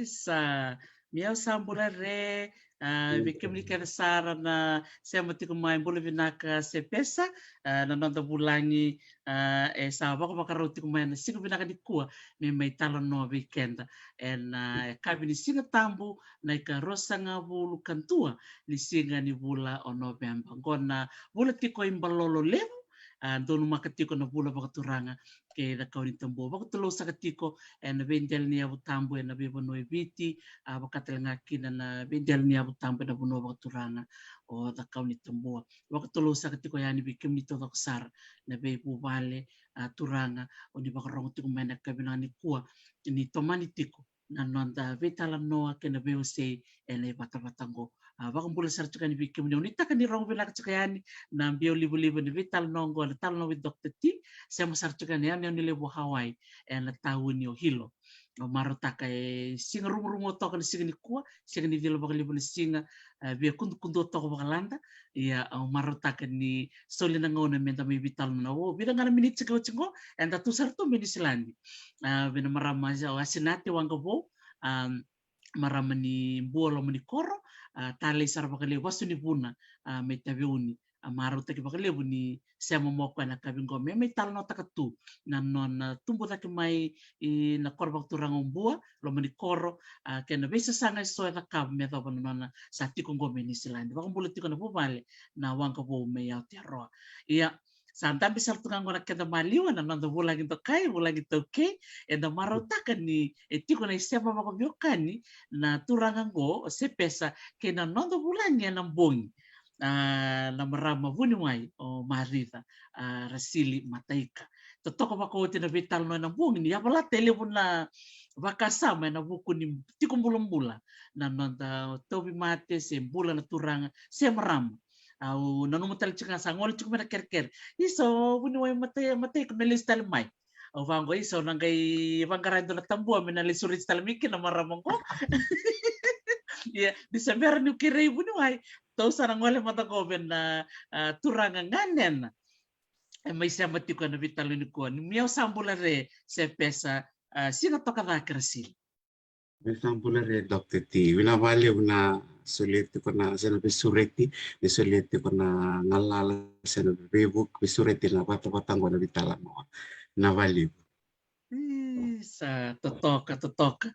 Sa miao sambula re vikimlikana sarana sema tiko mai bula vinaka sepesa nanonda bulangi sa bako makaro tiko mai na singa vinaka di kua me mai tala no weekend en kabi ni singa tambu na ika rosanga bulu kantua ni singa ni bula o November gona bula tiko imbalolo levu donu makatiko na bula bakaturanga ke da kauni tambo bakatulo sakatiko na vendel ni abu tambo na bebo no eviti bakatel ngaki na vendel ni abu tambo na buno bakaturanga o da kauni tambo bakatulo sakatiko yani bikim ni todo ksar na bebo vale turanga o ni bakarong tiko mena kabinani kuwa ni tomani tiko na nonda vetala noa ke na bebo se ene bata-batango bakambula sar tukani bikim ni unita kan ni rong bilak tukani na bio libu-libu ni vital nongo na tal no with Dr. T saya masar tukani yani ni lebo Hawaii na tahun yo hilo marota kai singa rumo to kan singa ni kuwa singa ni dilo bakali bun singa bia kundu to bakalanda ya marota kan ni solina ngona menta mi vital na o bida ngana minit chingo enda tu sarto mini silandi bina marama ja asinati wanga bo marama ni buolo mani koro tale sar bakali wasu ni buna metaviuni amaro take bakali buni sema moko na kabingo me tal no takatu na non tumbo take mai na korba turang umbua lo mani koro kena besa sanga so da kab me do nona sati ko ngome ni silandi bakam bulati ko na bubale na wanga bo me ya terro ia Santa bisa tungangon kenda maliwa na nando bulang itu kai bulang itu ke enda marotakan ni etiko na siapa mako biokani na turangango sepesa ke na nando bulanya na bongi na marama vuni mai o marita rasili mataika totoko mako tina vital no na bongi ni apala tele na vakasama na buku ni tiko bulan na nanda tobi mate se bulan na turanga se marama au nanu mutal chinga sangol chuk mena kerker iso buni wai mate ko nelis tal mai au vango iso nangai vangara do tambua mena le surit tal miki na maramongo ya disember ni kirei buni wai tau sarang wale mata ko ben turanga nganen mai sa mati ko na vital ni ko ni miau sambula re se pesa sina toka da krasil Sampulare Dr. T. Wina vale una solete kona sena besureti, besolete kona ngalala sena bebuk besureti na bata ngona vitala mo. Na vale. Sa totoka.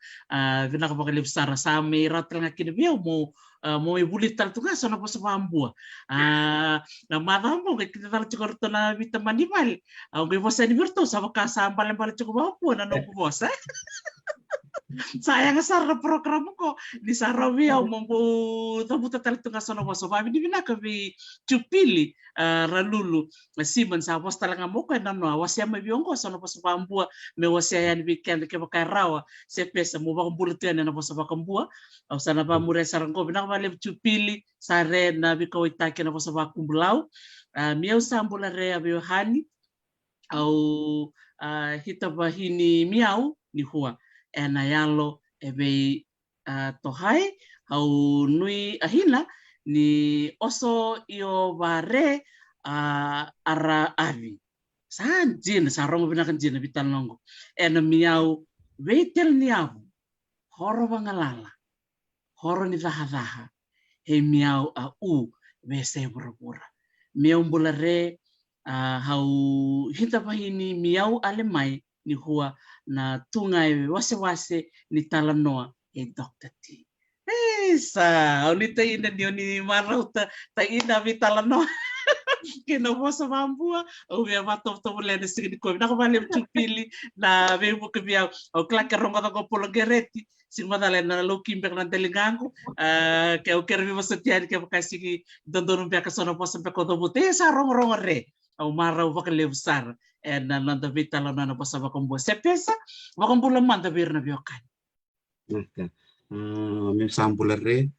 Vina ka pakalip sara sa may ratal nga kinabiyaw mo mo ibulit tal tunga sa napos sa pambua. Na mata mo kay kita chikor to na vita manimal. Ang may bosa ni Virto sa makasambal ng balik ko po na no bosa. Sayang sa program ko di sa Romeo mampu tabuta talaga nga sa nawa so babi di binakabi chupili ralulu siman sa pos talaga mo kay namno wasya may biyongko sa nawa sa pambua me wasya yan weekend ke bakay rawa se pesa mo ba kumbulutan na sa bakambua o sa na ba mure sa rangko binakabali chupili sa red na bikaw itake na sa bakumbulaw miyaw sambula re abiyohani au hitabahini miyaw ni huwa ena yalo ebe tohai au nui ahina ni oso io bare ara avi san jin sarong binakan jin bitan longo ena miau vetel ni avu horo bangalala horo ni daha he miau u bese pura miau bulare hau hinta pahini miau alemai ni hua na tungai wase ni talanoa e Dr. T. Sa, ni ina ni marau ta ina vi talanoa. Kena bosa mambua, o via mato to mulene sigi ko na ko vale tupili na ve bu ke via o klaka ronga ko polo gereti sing madale na lo kimbe na telingangu ke o kervi bosa tiari ke bakasi dondon pe ka sono bosa pe ko do bute sa rong re au marau va ke levsar na nanda vitala na bosa va kombo se pesa va kombo la manda virna biokan Naka. Mi sampulare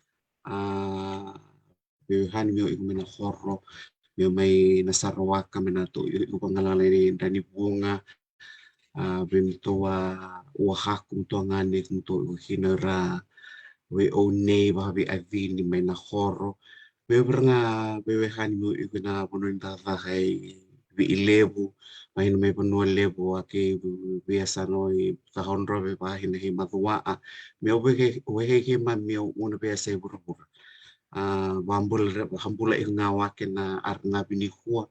Yohan mio igumena horro mio mai nasarwaka menato ipangalala ni dani bunga bimtoa wahakum to ngane kumto hinara we one bahabi avini mai na horro me bernga bewe han mio iguna bononda hai vi ilebu mai no me bono lebu ake biasa noi kahonro be bahin he madwa me we he ma mio una biasa buru hambula iho ngawa na arna bini hua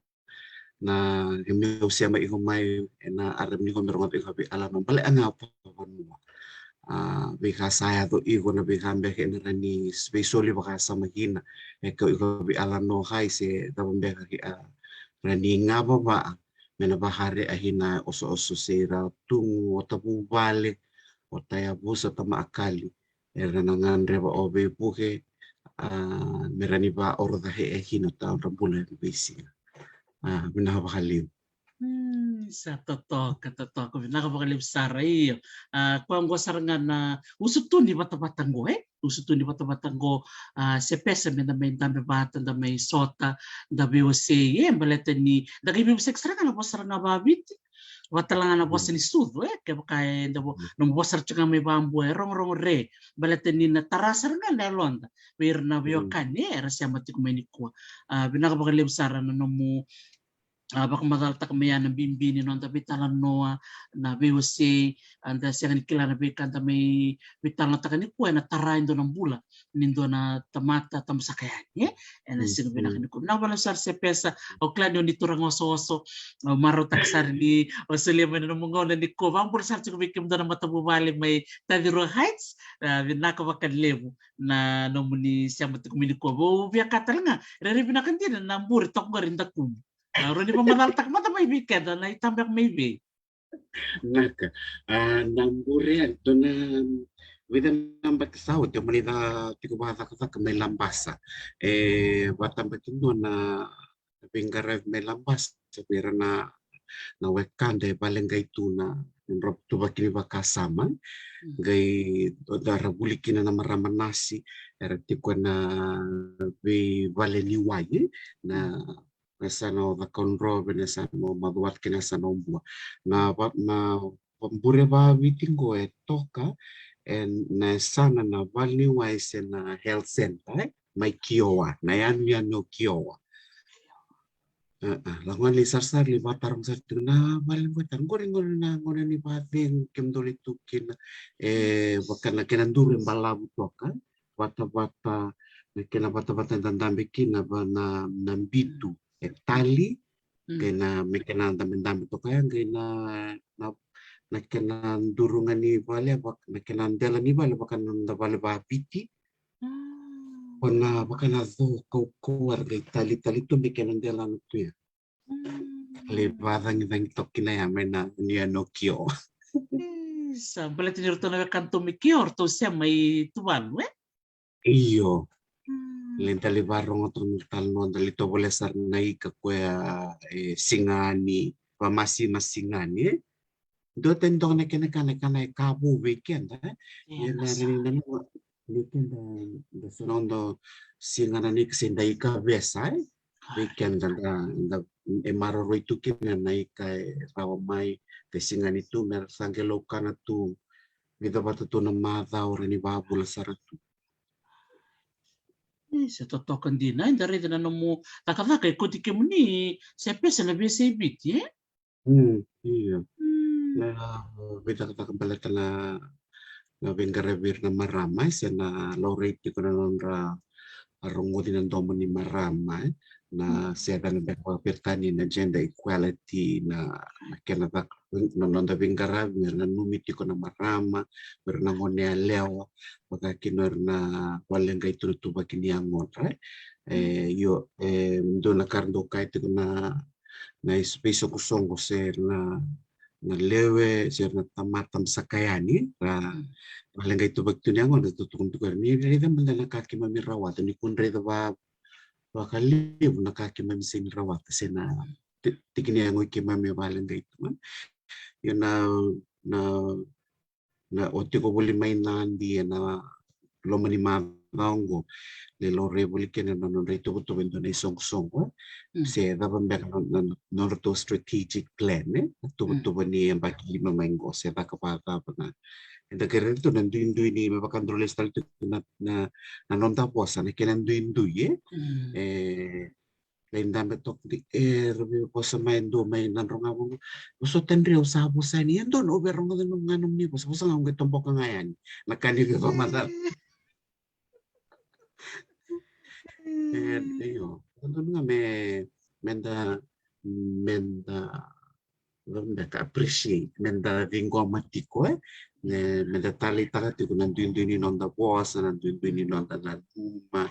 na himne usia mai iho mai na arna bini hua merongat iho bi ala nombale anga apa panua bika saya to iho na bika mbeke na rani spesiali baka sama hina eko iho bi ala no hai se tabon beka ki rani ngapa ba mena bahare ahina oso se ra tungu otapu vale otaya busa tama akali era nangan reba obe puke merani ba orda he hino ta rambula bisi mina ba halim sa totoka nakapakalim saray kuang go sarangan na usutun di bata-batang go usutun di bata-batang go se pesa me na may dami bata da may sota da BOC baleta ni da kay bibis extra na po saranga babit watalangan na po sa ni sudo kaya kaya no po sar tsaka may bambu rong re baleta ni na tarasar nga na londa wir na biokan era siya matik may ni ko binakapakalim saran na mo baka madalta kami yan ng bimbini no tapi talan noa na BOC anda siya kila na bikan ta may bitalan ta kaniko na tarain do ng bula nindo na tamata tamsakayan na siya binakaniko na wala sar se pesa o klano ni turang oso maro taksar ni o suliman na mga na ni ko bambur sar siya bikim do na matabubali may Tadiro Heights binaka bakadlevo na no muni siya matukumini ko bo biya katal nga re binakan din na mbur tok garin takum Ron di pamadaltak mata may biket na itambak maybe. Naka, namburian to na wida namba kasawat yung manita tiko bata ka may lambasa. Batang bakindo na bingara may lambasa pero na wekande balengay tuna rob tu bakini bakasama gay dara bulikina na maramanasi era tiko na be valeniwaye na nasano the conro nasano maduat kina sanombo na pambure ba witingo toka and na sana na valeniwaye na health center may kiowa na yan no kiowa. Languan li sarsar li batarang sa na maling batarang goring na ngonan ni bating kemdoli tukin bakan na kinandurin balabu toka bata-bata kena bata-bata dandambi kina ba na nambitu tali kena mekena dambi toka yang kena na kena durungan ni bale bak na kena ndela ni bale bakan nda bale ba piti bakan azo kau tali tu mekena ndela tu ya Lebarang yang tokin na mena niya no kyo. Sa balit ni ruto na kanto mikior to siya may tuwan we. Iyo. Lenta lebarong otong talno dalito boleh sarnai ka kuya singani pamasi masingani. Do tendo na kana kabu weekend yan na rin na weekend da sonondo singana ni kasindai ka besai weekend da maroro itu kina naik kay rawamay kasingan itu mer sangelo kana tu vida batu tu namada ora ni babula saratu Sa totokan din na dari na mo takata kay kuti kemuni sa pesa na bisa ibit ye. Iya na vida kata kembali na bengarebir na maramay sa na lorate ko na nonra arungo din ang domo ni maramay na siya na berpirtani na gender equality na kenapa nonda bingara na numiti ko na marama berna ngone leo baka kinor na waleng kay tutu bakini angon right yo do na kardo kay to na space ko songo ser na lewe ser na tamatam sakayani na waleng kay to bakini angon na tutun tukar ni reda mandala kaki mamirawat ni kun reda ba wakali nakaki mamising rawat sena tikini ang mami balang itu man yun na oti ko buli main di na lomani mabango le lore buli kena na rito to bendo na song se da bambek na to strategic plan to ni ang baki mamango se da kapata na Enda keren tu nanduin ni mabakan droles tal tu na nonta posa na kinanduin ye lain dame tok di bi posa main do main nan ronga mo uso tenrio sa posa ni ando no berong ng nganom ni posa posa ngam getompok ngayan nakani ko mata yo nga menda ka appreciate menda vingo matiko menda tali tagati ko nanduin ni nonda posa nanduin ni nonda na uma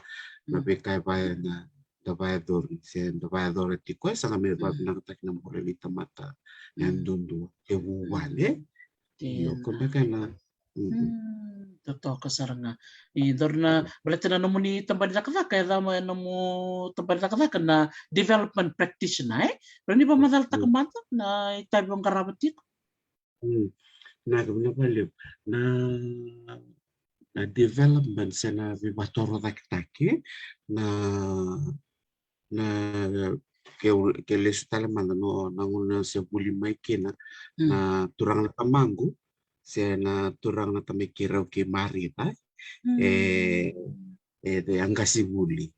na bekai bay na dabayador sen dabayador tiko sa kami ba pinakatak ng moralita mata nandun ewu wale yo kumbaga na Totoo ka saranga. Idor na berarti na namo ni tambal nakata kaya dama namo tambal nakata na development practitioner pero ni ba madal ta kamata na itabong karabatik. Na gawin na baliw na development sa na vibatoro tak-take na ke lesu talaman no nanguna sa buli may kina na turang na tamanggo siya na turang na tamikiraw ki Marita de ang gasibuli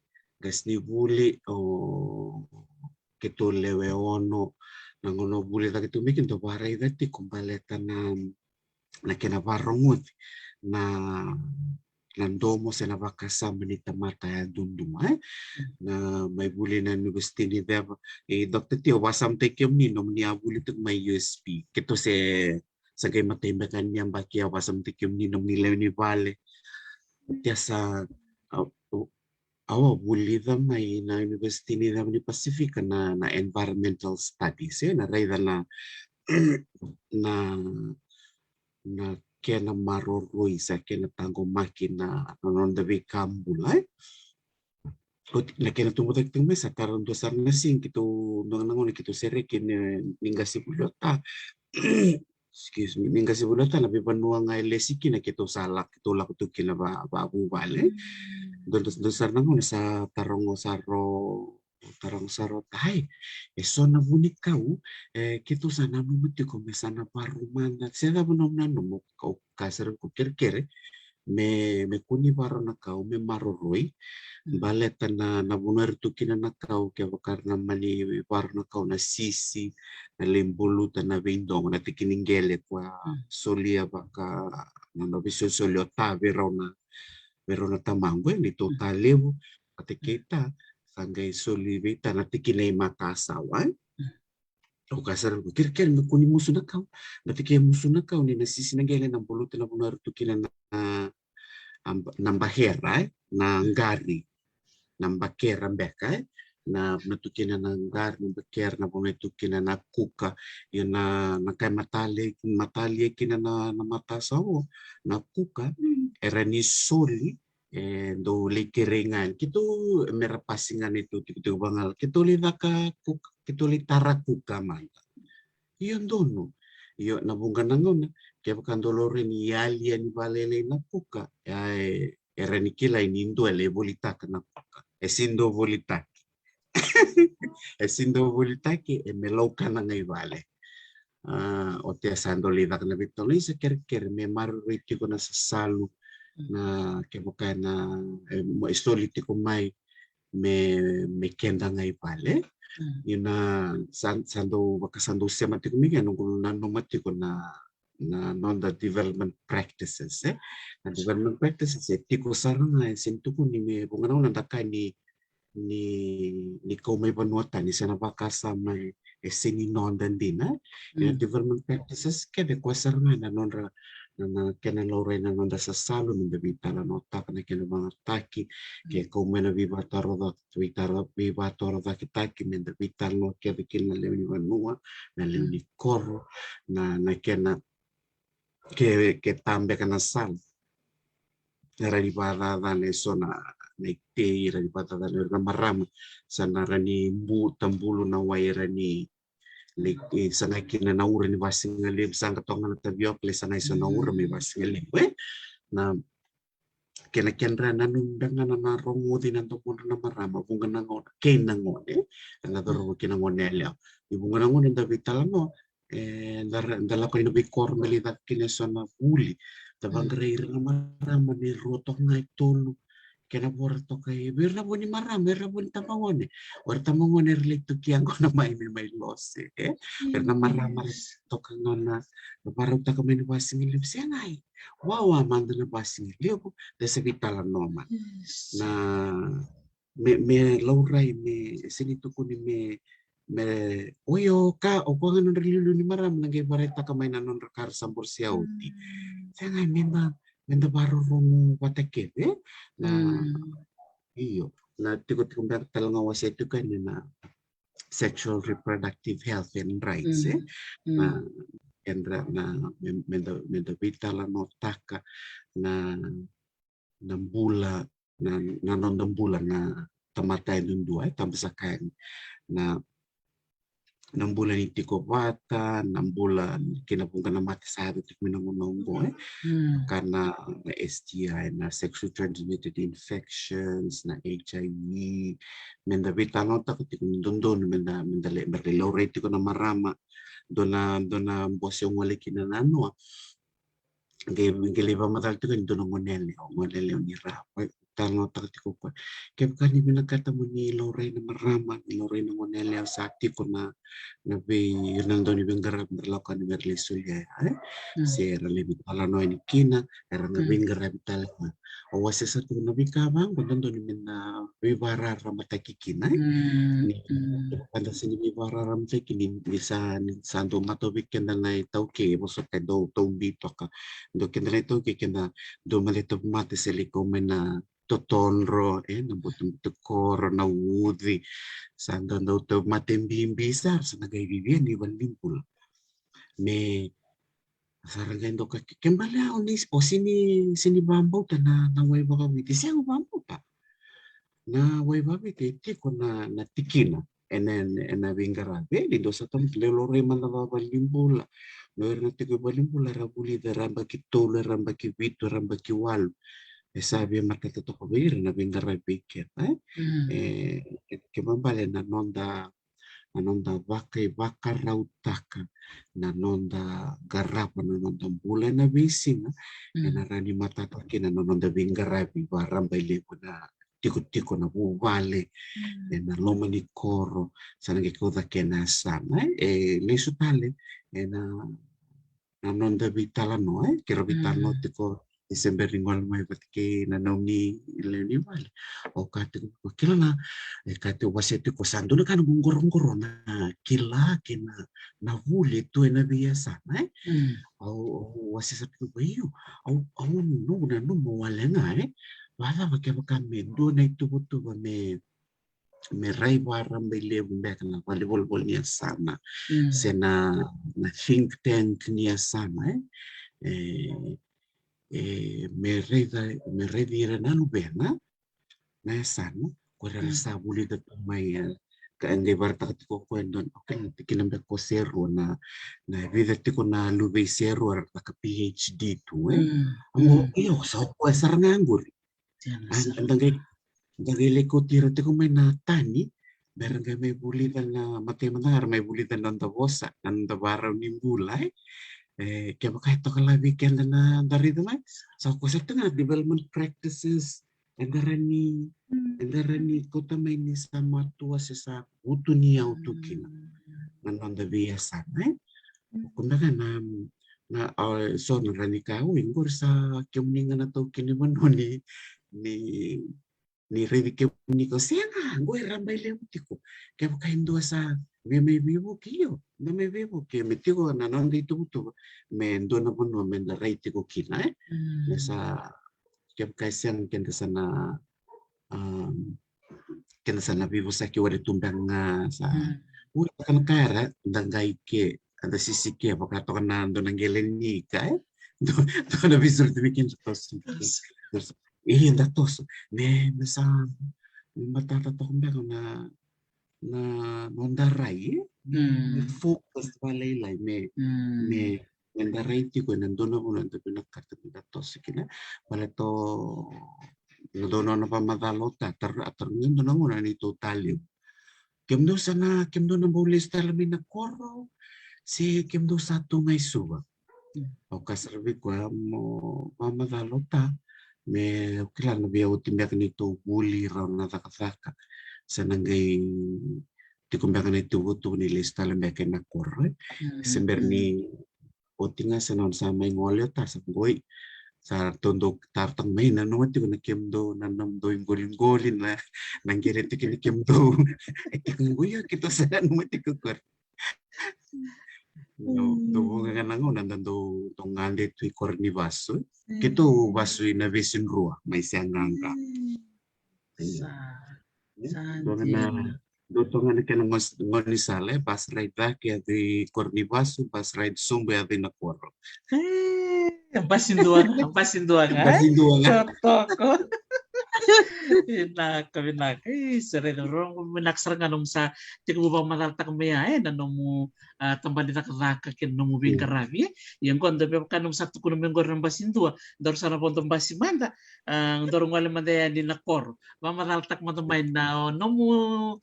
o kitulewe ono nangono buli ta kitumikin to para idati kumbaleta na kinabarongot na nandomo sa nabakasama ni tamata ya dunduma na may buli na nugusti ni Deva Dr. Tio wasam tekem ni nom ni abuli tuk may USP kito sa gay matimbakan niya bakia wasam tekem ni nom ni Leoni Vale tiya sa awa bulida mai na University ni di Pacific na environmental studies na raida na kena maroroi sa kena tango makina non deve kambulai na kena tumbo tak tingme sa karon dosar na sing kito nangon kito sere kene ningasi bulota excuse me ningasi bulota na bibanua ngai lesiki na kito salak kito lak tu kina ba abu bale dosar nangon sa tarong saro tai eso na bunik kau kito sana numiti ko mesana parumanda seda benom nanu mo kau kasar ko kere me kuni baro na kau me maroroi baleta na bunar tu kina na kau ke karena mani baro na kau na sisi na lemboluta na vindong na tikiningele kwa solia baka na biso solio ta verona tamango ni totalevo ate kita sangai solivita na tikinai makasawan o kasar ko kir me kuni musu na kau na tikinai musu na kau ni na sisi na gele na boluta na bunar tu kina na bahera na ngari na mbakera mbeka na tukina na ngari na mbakera na bona tukina na kuka yun na kay matali kina na matasawo na kuka era ni soli do likiringan kito merapasingan itu kito bangal kito lidaka kuka kito litara kuka manta yun dono yo nabungan nangon kaya kan dolore ni alia ni valele na kuka era ni kila inindo ele volita na kuka esindo volitaki esindo volitaki e meloka na ngai vale o te asando lidak na bitoli sa ker me marriti ko na sasalu na ke bukan na mo istoliti ko mai me kenda ngai vale ina sando bakasando semati ko mi nung nano mati ko na non the development practices na development practices tiko sarang na sinto ko ni me bunga na ndaka ni ko may panuota ni sana bakasa may sini non dan dina development practices kebe ko sarang na non ra na kena lore na non da sa salo ng debita la nota na kena mga taki ke ko may na vivatoro da kitaki men debita no kebe kin na lewi vanua na lewi koro na kena que tambe kana sal era di pada dane sona nekte era di pada dane marama sana rani tambulu na waira ni leki sana kina na ura ni wasinga leb sanga tonga na tabiok le sana iso na ura mi wasinga leb na kena kenra na nundanga na rongo di nanto pun na marama bunga na ngone ken na ngone na doro kina ngone leo ibunga na ngone da vitala no dalla ko inabi kormeli da kinesona uli da bangreira na marama ni rotok ngai tolu kena borto kay birna boni marama birna boni tamangone or tamangone relate kiang ko na mai losse birna marama to kanona parang ta kami ni basing ilip siangai wow amanda na basing ilip da sa vitala noma na me laurai me sinito ko ni me oyo ka o ko nga narilu ni maram nangay bareta kamay na non rakar sambor siauti saya nga menda baro romo patakit na iyo na tikot kumbar talanga wasetu kan na sexual reproductive health and rights na kendra na menda vitala no taka na nambula na non nambula na tamatay dun dua tambasakain na 6 bulan iti ko bata, 6 bulan kinabungkan na mati sa ato tik minangunonggo karena na STI, na sexually transmitted infections, na HIV, menda bitano ta kutik mindondon menda berrelow rate ko na marama dona bos yung wali kinanano giliba madal to kan dono ngonele ni rapa tano takti ko kaya kani binagkata mo ni Lorraine na marama ni Lorraine na ngonele sa ati ko na be nang doni bengarap berlaku ni Merli Sulya si era lebih pala no ni kina era na bengarap tal o wase satu na bika bang bando ni na bibara ramata kikina ni kada sini bibara ramata kini bisa santo mato bikin na tau ke boso ka do tau bito ka do kenda tau ke kenda do malito mate seliko mena totonro na butum tekor na wudi santo do tau mate bisa sanagai bibia ni walimpul me saragendo ka kembali ako ni o sini bambo ta na way baka witi siya bambo ta na way babi ti ko na tikina ena bingara be di dosa tam lelo reman na balimbula no erna tiko balimbula rabuli da ramba ki tolo ramba ki vito ramba ki wal sabi marka to ko be na bingara be ke ke bambale na nonda nanonda waka rautaka nanonda garapa nanonda bula na bisina na rani matata kina nanonda bingarabi baramba ile na tiko na bubale na loma ni koro sana ke koda kena sana le sutale na nanonda bitala no kira bitala no tiko Desember ringwal mai batke na nauni ile ni wale o kate ko kila na kate wasete ko sandu na kan gungor na kila kina na vule tu na biasa au wasese ko bayu au no na no mo wale na wala baka mendo na itu butu me rai baram bele bumbek na wale bol ni sana sena na think tank ni sana me redire na lubena na sana ko sa buli da may ka ande barta ko kwendon okay tikinambe ko zero na vida tiko na lube zero ar ka PhD tu amo iyo sa ko saranganggur andang ko tira tiko may na tani meron may bulitan na matemanar may bulitan ng tabosa ng tabaraw ni bulay kaya baka ito kala weekend na dari naman. So ko sa nga development practices and darani ko tamay ni sa matua sa uto niya utukin nanda biasa kumbaga na so narani ka ingor sa kemningan na to kiniman ni revi ke ni ko siya gue rambay leutiko kaya baka indo sa may vivo kiyo na may vivo ke metiko na nanda ito buto me ndo na puno me na raiti ko kina sa kaya baka siyang kenda sana vivo sa kiwa de tumbang sa kan kara ndangai ke ada sisi ke baka to kan ndo nanggelen ni ka do na visur de bikin tos da tos me sa matata to kumbang na nondarai focus balay me nondarai ti ko nandono ko nanto pinakata tos kina pala to nadono na pa madalota atar ngindo na nguna ni totalyo kemdo na bulis talami na koro si kemdo satu ngay suwa o kasarbi ko mo mamadalota me kailan na biya utimbyak nito buli raw na takataka sa nanggay di kumbakan ito buto ni lista lambyake na koro December ni otinga sa non sa may ngolyo ta sa boy sa tundok tartang may nanuwa ti ko na kemdo nanamdo yung golin na nanggiriti kini kemdo ikang buya kito sa nanuwa ti ko kor do nga nango nandando tongande tu korni baso kito baso na vision rua may siyanganga Dotong na ka ng sale bus ride back at the Cornivaso bus ride sumbe at the Nakoro. Ang pasinduan ha? Pasinduan. Totoko. Binak. Sereno rong minaksar nga nung sa tigo ba malaltak maya nanong mo tambali na karaka kin nung mo bingkarabi. Yang ko ando pa kanong sa tukuno mengor ng basindua. Dor sana po tong basimanda. Ang dorong wala mandaya ni nakor. Mamalaltak mo tumay na nung mo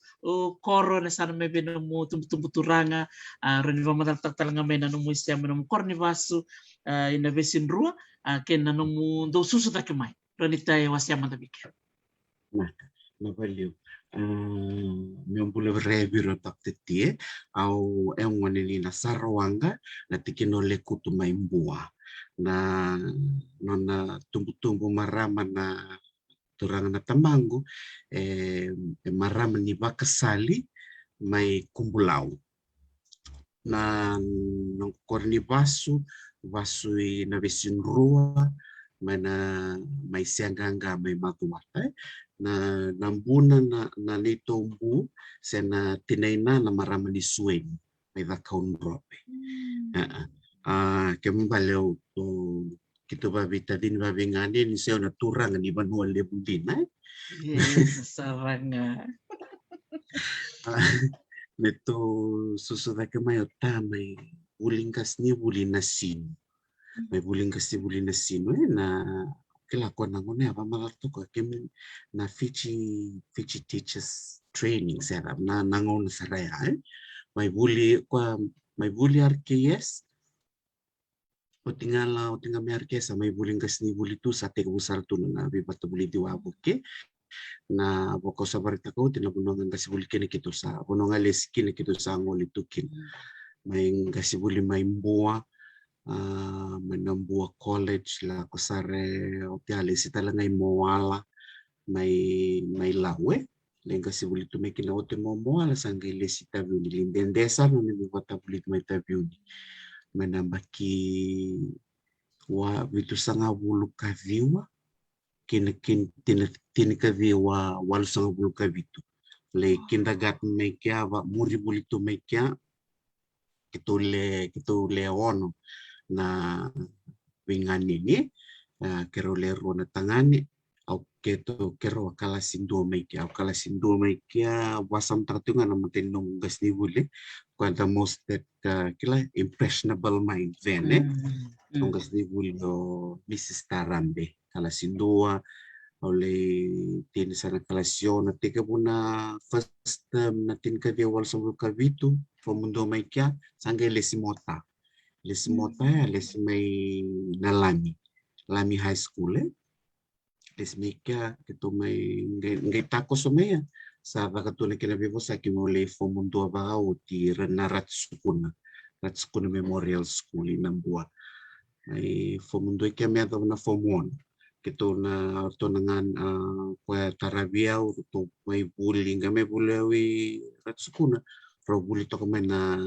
koro na sana may binong mo tumbuturanga. Rin ba malaltak talaga may nanong mo isya mo nung kornivaso. Inabesin rua. Ken nanong mo do susunod na kumay. Ronita wasya mandabik. Nah, nabaliw. Yung pula review taktetie au yung wanini na sarwanga na tikinole kutumay mbuwa. na nona tumbu-tumbu marama na turang na tamango marama ni bakasali may kumbulau na nung korni vasu na besin rua mana may sianganga may magumata na nambuna na nitombu sena tinaina na marama ni sueng may vakaun rope kembaleu to kita babita din babingani ni seo na turang ni banua lebundina Yes, saranga. Neto susuda ke mayo tamay bulingkas ni bulinasin. May bulingkas ni bulinasin na kelakuan nango na apa malarto ko kim na Fiji teachers training setup na nangon saraya may buli arkes o tinggal may arkes may bulingkas ni buli tu sa te busar tu na bibata buli diwabuke na boko sa barita ko tinabunongan kasi buli kini kito sa bunongan les kini kito sa ngoli tukin may kasi buli may mbuwa may nambuwa college la kusare o tiali si talangay moala may lawe len kasi buli tu may kinaote mo moala sangay les itabiu ni linden desa no ni bibata buli may tabiu ni may nambaki wa bitu sanga bulu kaviwa tinikavi wa walu sanga bulu kavitu le kindagat mekia wa muri bulitu mekia kitule ono na wingani ni kero lero na tangani au kero kala sindo mekia wasam tratunga na matinong gas ni buli the most that kila impressionable mind then gas ni buli no Mrs. Tarambe kala sindua oleh tin sana kalasyon na tika puna first term natin ka wal sa kabitu fomundo may kya sanggay lesimota les may nalami high school les may kya kito may ngay tako sumaya sa bakatulad kinabibo sa kimole fomundo ba ti Ratsukuna Memorial School inambua ay fomundo kya may na form 1 kito na dengan kwa tarabiao to may bullying kami bulawi Ratsukuna pro bully to kami na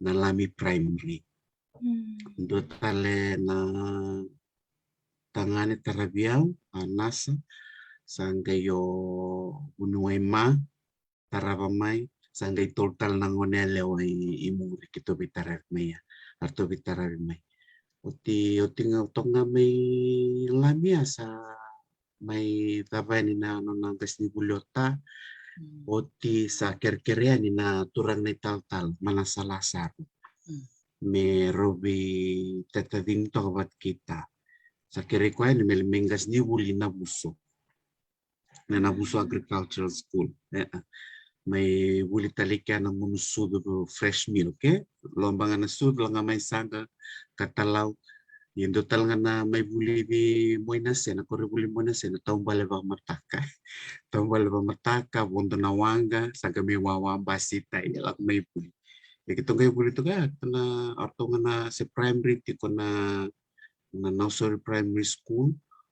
lami primary do tale na tangani tarabiao nasa sanggayo unuay ma tarabamay sanggay total nangonele o imuri kito bitarabmaya arto bitarabmay Oti nga utonga may lamia sa may tabay ni na nanggas ni bulyota oti sa kerkerea ni na turang na tal manasalasar me robi tatading to kabat kita sa kerekwa ni melimenggas ni buli nabuso agricultural school may buli talika ng munusud fresh milk lombangan na sud lang may saga katalaw yung total nga na may buli di moinasen ako buli moinasen taong balaba mataka bondo na wanga saga may wawamba sita ilak may buli ito ngay buli to ga na arto nga na si primary tiko na nursery primary school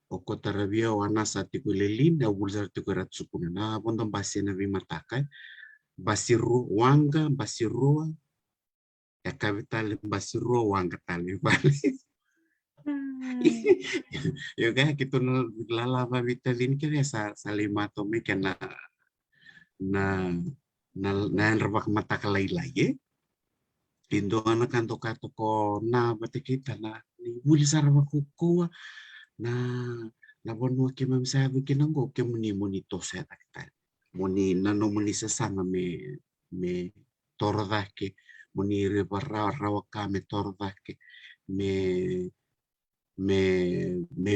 o ko tarabia wana sa tiko lelin na bulsar tiko Ratsukuna na bondo basi na mataka basiru wanga basirua ya kapital basiru wanga tali bali yo kaya kita lalaba vitalin kaya sa limato me kena na rebak mata kalay-lay tindo anak kanto kato ko na bati kita na buli sarwa kukuwa na bono ke mamsabi kinanggo ke muni to sa taktal muni muni sasama me tordake muni rawa me tordake me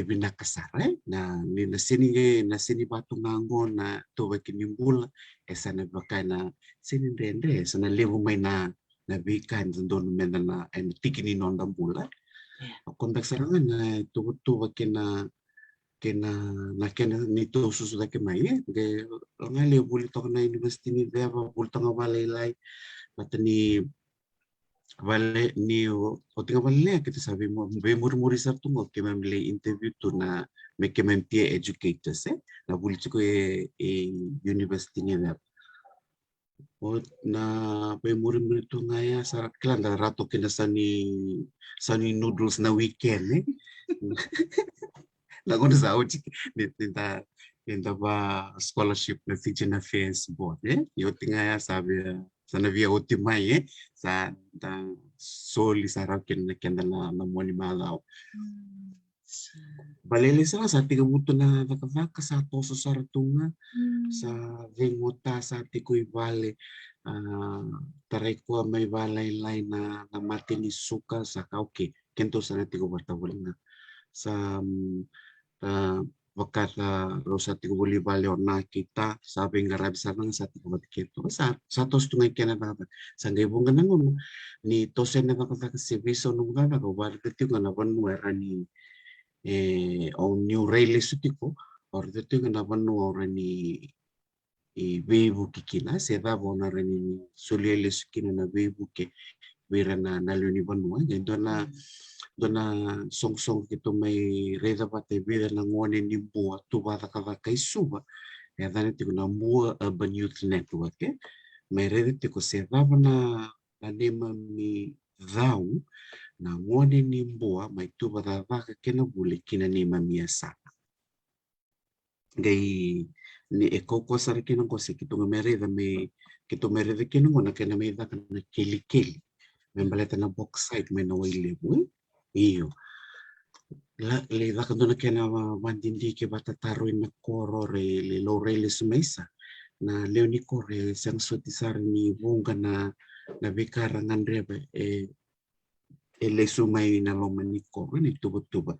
binakasare na sini batu ngango na to kinimbula esa na baka na sini rende sana levo may na bikan don men na tikini non dambula kontak sarangan na tubutu kena nito susuda ke mai ke ngali buli to na university ni deva buli to balay matani vale ni o tinga vale kita sabi mo be murmuri sa tungo ke mamle interview tu na me ke mempie educators na bulti ko university ni na o na be murmuri tu ngaya sa klan na rato kina sani noodles na weekend na kono sa uchi tinta ba scholarship na teaching affairs board yo tinga ya sabi sana via otimai sa da soli sarau kenda na moni malau balele sa tiga buto na nakavaka sa toso saratunga sa vengota sa tikoy vale taray ko may balay lay na mati ni suka sa kauke kento sa natiko bartawalinga sa wakata rosa tigo boli vale orna kita sabi nga rabi sa nga sa tigo batikito sa tos tungay kena na sa ngaybong nga nangon ni tosen na nakataka si viso nung nga ko bali tito nga naban nuera ni o new railis tiko or tito nga naban nuera ni vebu kikina se da bona rani sulieles kina na vebu ke vira na naluni banua jadi dona song kito may reda pate vida na ngone ni bua tu bata kava kai suba ya dane tiko na mua urban youth network may reda tiko se dava na nema mi dau na ngone ni bua may tu bata vaka kena bule kina nema mi asana gai ni koko sar kina ko se kito may reda kito may reda kina ngona kena may vaka na keli may baleta na box site may na waile iyo le vaka dona kena wandindi ke bata taruin na koro le lorele sumesa na leoni kore sang sotisar ni bunga na bekarangan rebe le sumai na loma ni koro ni tuba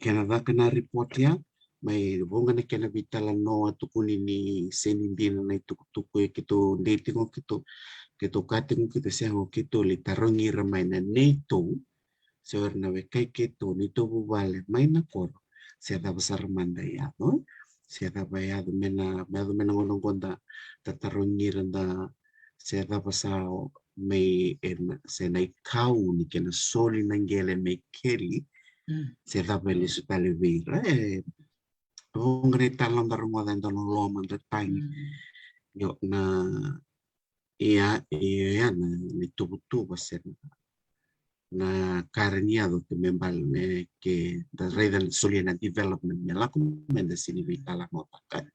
kena vaka na report ya may bunga na kena vitala no atukuni ni senindina na tuku kito dating kito kating kito siang kito le tarongi ramai na neto seorang nawe kai keto ni tobu vale mai na koro se da besar mandaya no se da bayado mena ngono gonda tatarongi randa se da pasao me en se nai kau ni kena soli nangele me keli se da bele su tale vira ngre talang darungo dan dono loma da tangi yo na iya na ni tubu se na carneado que me vale que da reda soliena development me la comenda sini vitala nota kan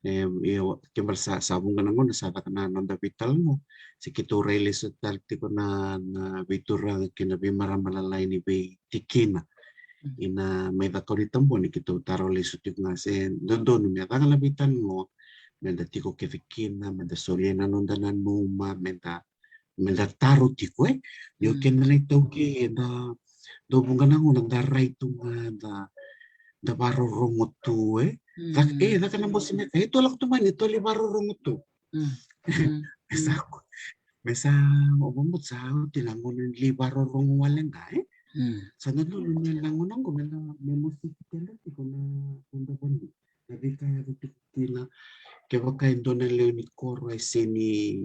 eu que balsa sabung kana ngona sa kana nonda vital mo si kito rele sa tal tipo na vitura que na be maramala lain be tikina ina may da koritambo ni kito tarole su tik nga se dondo ni me da la vital mo menda tiko ke vikina menda soliena nonda na numa menda taro tiko yo ken na ito ke da do bunga na ngona da right da baro romotu da kana mo sine ito lak tuman ito li baro romotu mesa obomut sa tinangon li baro romo walenga sa nalo langon ngo mena memo sikitela tiko na onda bondi na bika ya tikina ke baka indona leoni koro eseni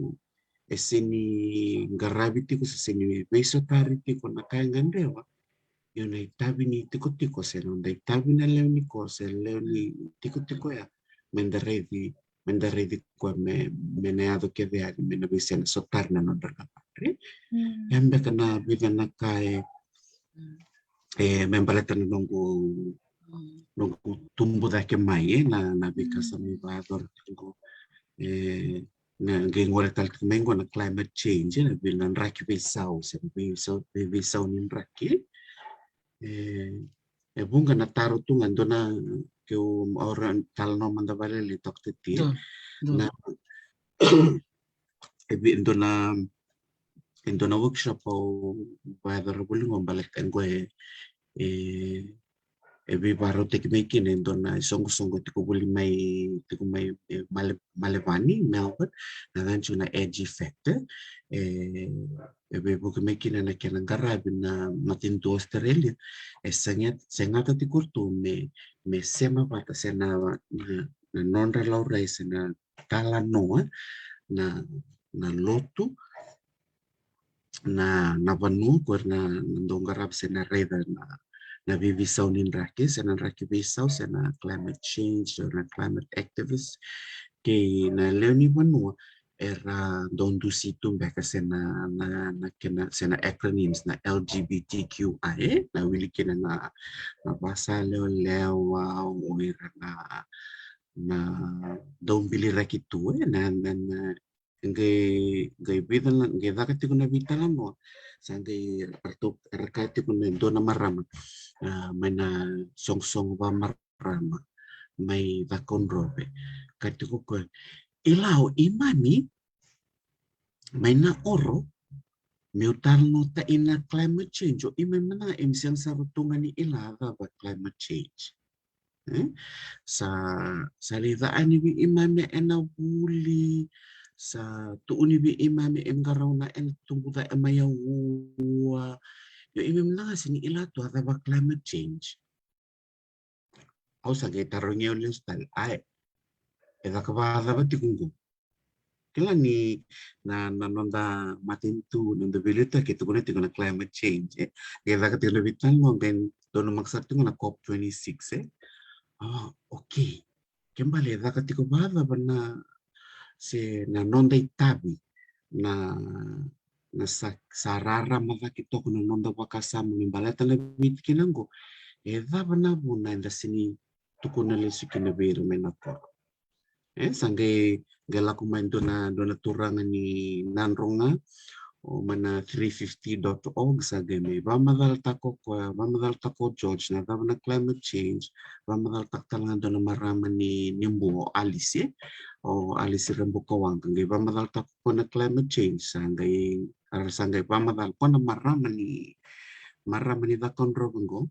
garabiti ko sa seni beso tariti ko na kaya ngandewa yun ay tabi ni tiko-tiko sa nung day tabi na leoni ko sa leoni tiko-tiko ya mendaredi ko meneado ke veadi menabisian sotar na nung darkapatri yambe ka na bidan na kaya membalatan nunggu tumbo da ke mai na bika sa mi bador nunggu na gengora tal mengo na climate change na bilang raki bisau sa bisau nin raki bunga na taro tu ngando na ke orang tal no manda bale li tok teti na endo na workshop o weather bulling on balik engwe ebi baro tek mekin endo na songo tiko buli mai malevani Melbourne na gancho na edgy factor ebi buku mekin na kena garabi na matinto Australia sengata tikurtu me sema bata sena na nonra laura sena tala noa na lotu na vanu na ndongarap sena reda na vivisau ninraki sena raki visau sena climate change na climate activist ke na leoni vanu era dondu situ beka sena na kena sena acronyms na LGBTQI na wili kena na basa leo o era na don't bili raki tu na ngai bidan ngai dakati kuna bitala mo sangai arto rakati kuna dona marama mana song ba marama mai dakon robe kati ko ilao imani mai na oro miutal no ta ina climate change o imana emsiang sarutunga ni ilava ba climate change sa lidaan ni imame ena wuli sa tuuni bi imame em garona en tumbuda emaya wa yo imam na sini ila to ba climate change au sa ke tarongyo listal ai eda ka ba tikungu kila ni na nonda matintu nonda bilita ke tukuna tikuna climate change eda ka tikuna bitan mo ben dono maksat na COP26 okay kembali eda ka tikubada bana se na nonda itabi na sarara maka kito kuna nonda wakasa mimbalata na bitkinango eda bana buna inda sini tukuna lesu kina biru menakor sangai galaku main dona turangan ni nanronga o mana 350.org sagame bamadal tako George na na climate change bamadal taktalangan dona marama ni nimbo Alice o Alice Rembukawang kangai bamadal tako na climate change sangai bamadal ko na marama ni dakon robengo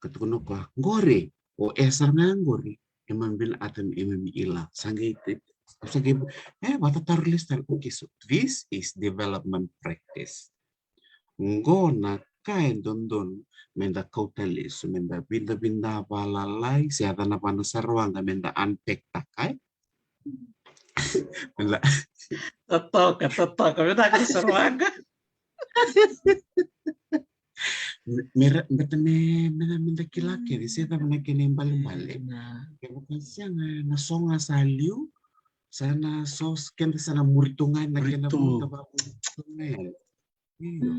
katukuno ko ngore o esar ngore emang bil atom emang ila sangai bata tarlistal okay so this is development practice ngo na kain don menda kautalis menda binda balalai siata na panasarwanga menda unpack takai menda totoka beda ka sarwaga menda kilake di siata na kene balik ke bukan siang na songa saliu sana sos kenda sana muritungan na kena punta ba muritungan iyo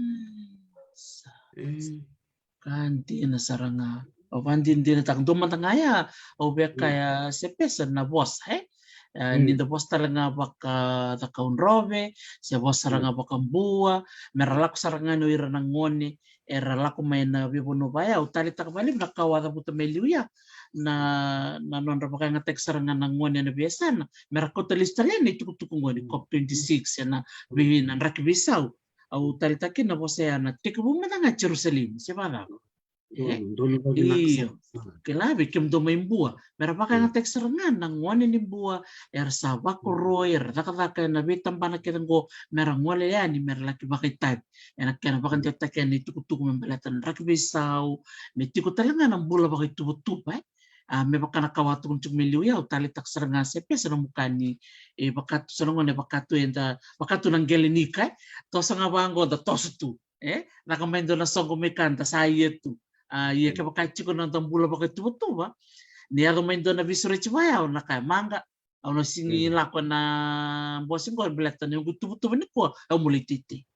kanti na saranga o pandin din tak duman tangaya o be kaya sepesa na boss ninda boss talanga baka takaun robe se boss saranga baka bua meralak saranga no ira nangone era laku maina bibono baya utali tak bali nakawada puta meliuya na nonra baka ngatek saranga nangone na biasa na merakota listalene tuku ngone COP26 na bihin na rakibisau au taritakin na bose na tikubuma na Jerusalem sebada iyo kelabi kim do maimbua merapaka nga tek serangan nang wani ni bua sa bakoro taka na bitam bana ketango merang wale yani merlaki bakai type enak kana bakan tetak ni tuku membalatan rakibisau metiku talanga nang bula bakai tubu me bakana kawatu untuk miliu ya utali tak serangan sepe sana mukani bakatu serangan bakatu enda bakatu nang gelenika to sanga bango da tosutu nakamendo na songo mekanta saya tu iya ke bakai chiko nang tambula bakai tu ba ni ado mendo na visure chibaya na kai manga au no singi lako na bosingo belatan yung tu ni ko au mulititi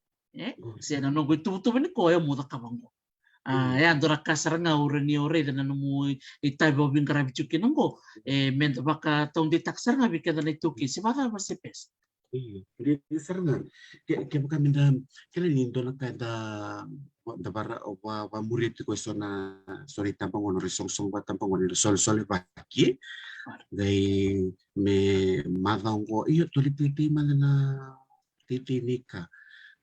sena no tu ni ko au muda kabango ya dora kasaranga urani ore dan nemu itai bobin karabi chuki nango mendo baka tong ditaksar nga bikada na ituki si bata masipes jadi saranga ke bukan minda kena ni dona kada da bara wa murid ko sona sori tampang ono risong ba tampang ono sol baki dai me madongo iyo toliti mana titi nika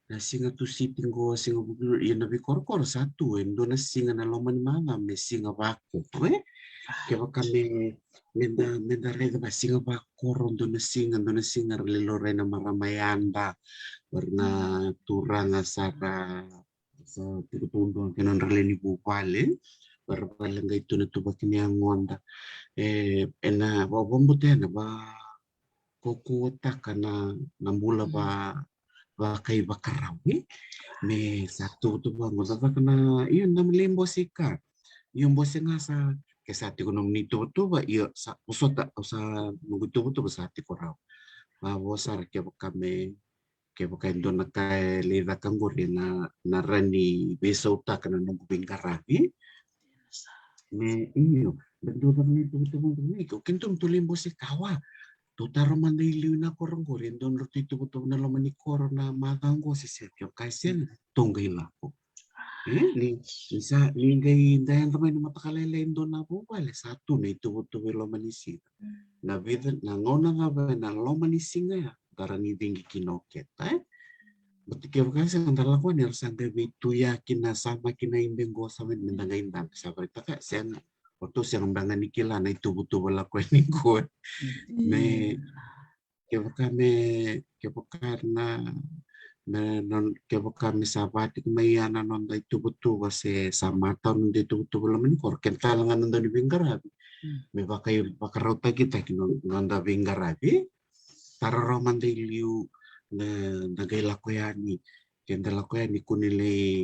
na singa tu sitinggo singa bugul iya nabi korkor satu endo na singa na loman mana me singa bako ke kami menda reda ba singa bako rondo na singa lelo rena maramayanda warna turang asara sa tutundo kenon releni bupale barpale ngai tu na tubakini angonda ena ba bombute na ba koku takana nambula ba wakai bakarawi me satu tu bangun satu kena iya nam limbo sika yung bose nga sa kesati ko nung nito to ba iya sa usota sa nugutu to ba sa ati ko raw mabosar ke kami doon nagkailira kang guri na rani besauta ka na nung bingarabi me iyo benduran nito mo ko kintong tulimbo si kawa tutaro man iliw na korong guri doon roti to na laman ni koro na matanggo si Sergio Kaisen tunggay lako lingay dahil naman na matakalalain doon na bubale satu na itubutubo lomanising na vida na ngona nga ba na lomanising nga darang iding kinoket Berarti kasi ang dalawa ni harus ang gabi tuya kina sama kina imbeng go sa men mendangain dam sabar ta ka sen waktu siang bangan nikila na itubutubo la ko ni go me kaya kami sabati kumayana non da itubutubo se sama tahun di itubutubo la men kor kentalangan non di bingarabi me bakarauta kita kino non da bingarabi tararoman da iliu na nagailakoyani kendalakoyani kunile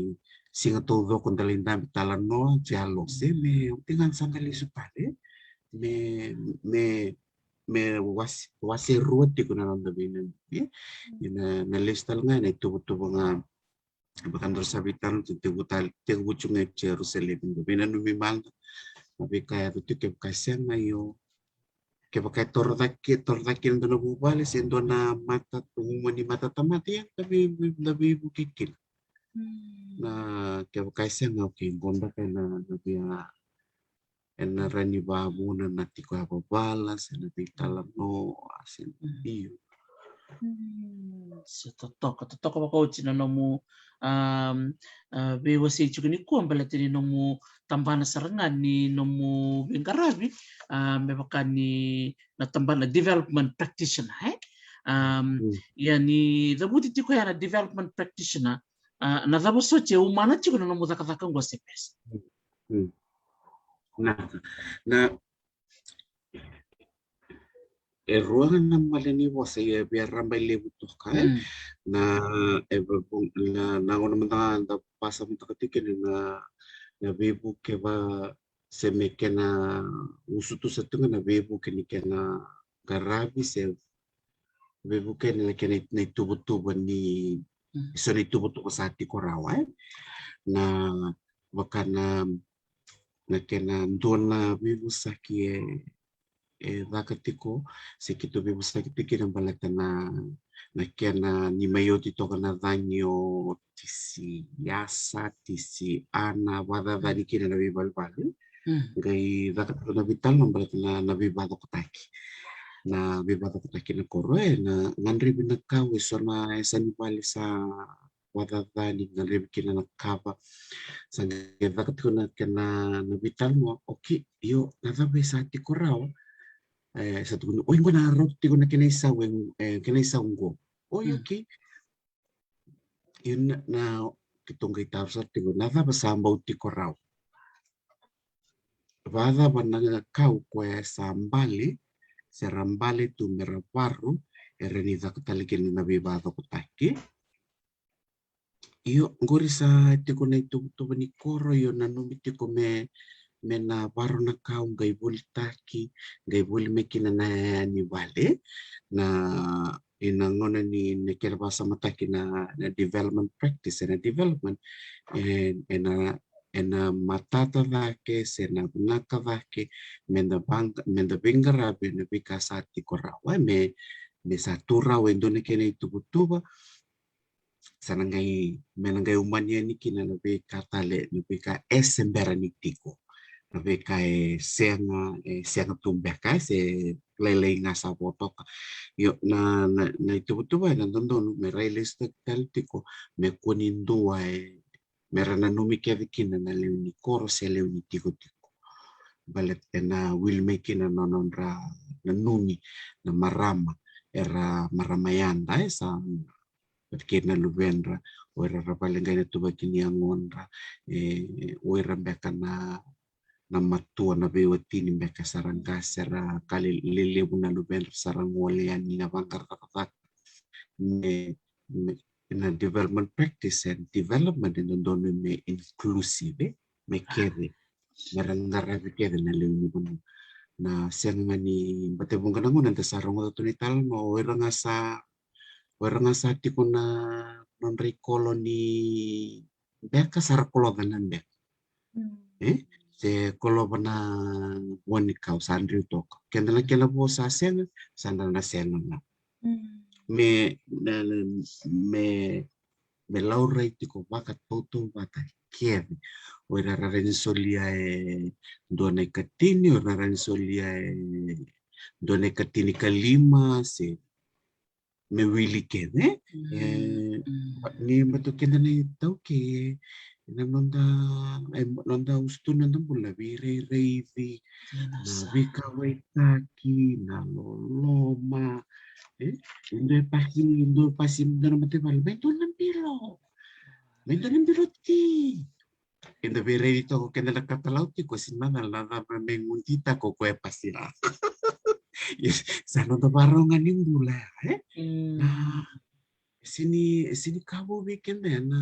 singa todo con talinda talano jalo se me tingan sandali supale me wasi ruoti kuna nanda binan na listal nga na ito nga bakan sabitan tegubuchung e Jerusalem binan numimal tapi kaya tu kaysen ayo que pakai tordakin do nabubali sendo na mata umani mata tamati tapi bukikil na que pakai sen okay gonda na nabia en rani babu na natiko apa balas na bitalam no asin iyo Totoka ko china no mu bewasi chukuni ko ambalatini no mu tambana sarangan ni no mu bingarabi mebakani na tambana development practitioner yani zabuti tiko yana development practitioner na zabo soche umana chiko no mu zakazaka ngwa sepes na ruangan na malini was ay biar rambay libuto ka na na ako naman na pasa mo takatikin na bibu ke ba se me ke na usuto sa tunga na bibu ke ni ke na garabi se bibu ke ni ke na tubo ni isa ni tubo sa ati ko rawa na baka na ke na doon na bibu sa ki vakatiko sekito bibu sakitiki ng balata na kena ni mayoti to kana danyo tisi yasa tisi ana wada dani kina na bibal bali gai vakatiko na vital ng balata na nabibado kutaki na bibado kutaki na koroe na ngandri binakawi so na esani bali sa wada dani ngandri kina nakaba sa vakatiko na kena nabital mo okay yo nadabe sa ati koraw satu kuno oy ngona roti ko na kinaisaweng go oy okay yun na kitong gitar sa tigo nada basambaw ti ko raw vada bananga kau kwe sambali serambali tu meraparu erenida kataligin na bibado ko taki iyo ngori sa ti ko na itu ni koro yo nanumiti ko mena baru na kau gai bultaki gai bul mekina na ni wale na inangona ni nekera basa mataki na development practice na development en matata vake sena bunaka vake menda bingarabi na bikasati korawa me satura wendo nekena itu butuba sanangai menangai umanya ni kina nabi katale nabi ka esembera nitiko nabi kai senga tumbeka se lele ngasa botok yo na itu betul ba nandondo me railes tiko me kunindua merana numi kevikina na leuni koro se leuni tiko balet na will make na nononra na numi na marama era maramayanda esa perché na luvenra ora rapalengay na tubakini angonra ora beka na matua na bewati ni beka sarangga sera kali lelebu na luvenra sarang walian ni na bangkar kakatak me in a development practice and development in the me inclusive me kere merangara kere na leuni bunu na senga ni bate bunga nangu nante sarong to tunital no weranga sa tikuna non koloni beka sar kologanan be se kolobana woni kau sandri tok kena bo sa sen sandana sen na me laurai tiko waka toto waka kievi o rarani solia done katini o rarani solia done katini kalima se me wili kene ni matu kena ni tau ke na nonda ustu nonda bula vire reivi na vika waitaki na loloma indo pasi ndana mate val mento nampilo ti indo vire ito kena na katalauti ko sinana lada menguntita ko kue pasira sana to barongan yung bula na sini kabo weekend na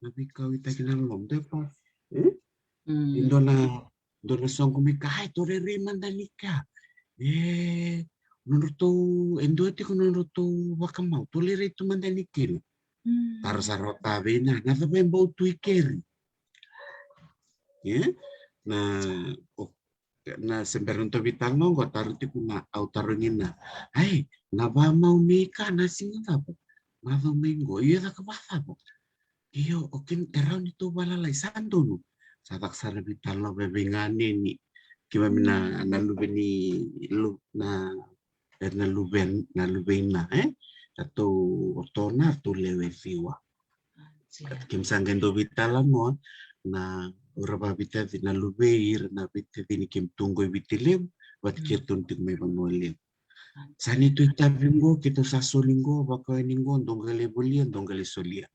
nabikaw itaki na lom depa indona song kumikahay tore mandalika nuruto endoti ko nuruto wakamau tolere itu mandalikil tarusarota bena na bembo tuikeri na semperonto vital no go taruti kuna au tarungina ai na ba mau mika na singa po na domingo iya da kabasa po iyo okin around itu balalai santo no satak sara vital no bebengane ni kiba mina na lubeni lu na lubena atau otona tu lewe fiwa kim sangendo vital mo na uraba bita na lubeir na bita ni kim tunggoy bitilem wat kirtun tik may pangolim sani tu itabingo kito sasolingo baka ningo donggale bulian donggale solia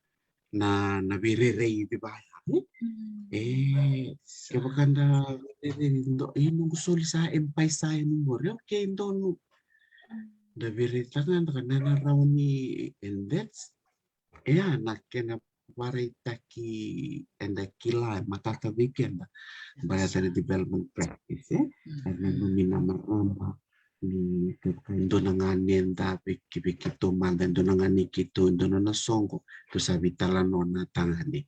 na nabirerei di ba kebakanda indo inong soli sa empay sa ningo okay indo nabiritangan kana raw ni and that's nakena waritaki and kila matata weekend baya tadi development practice karena nomina marama ni kendo nanganen tapi kibikito mandan do nangani kito do na songo to sa vitalan na tangani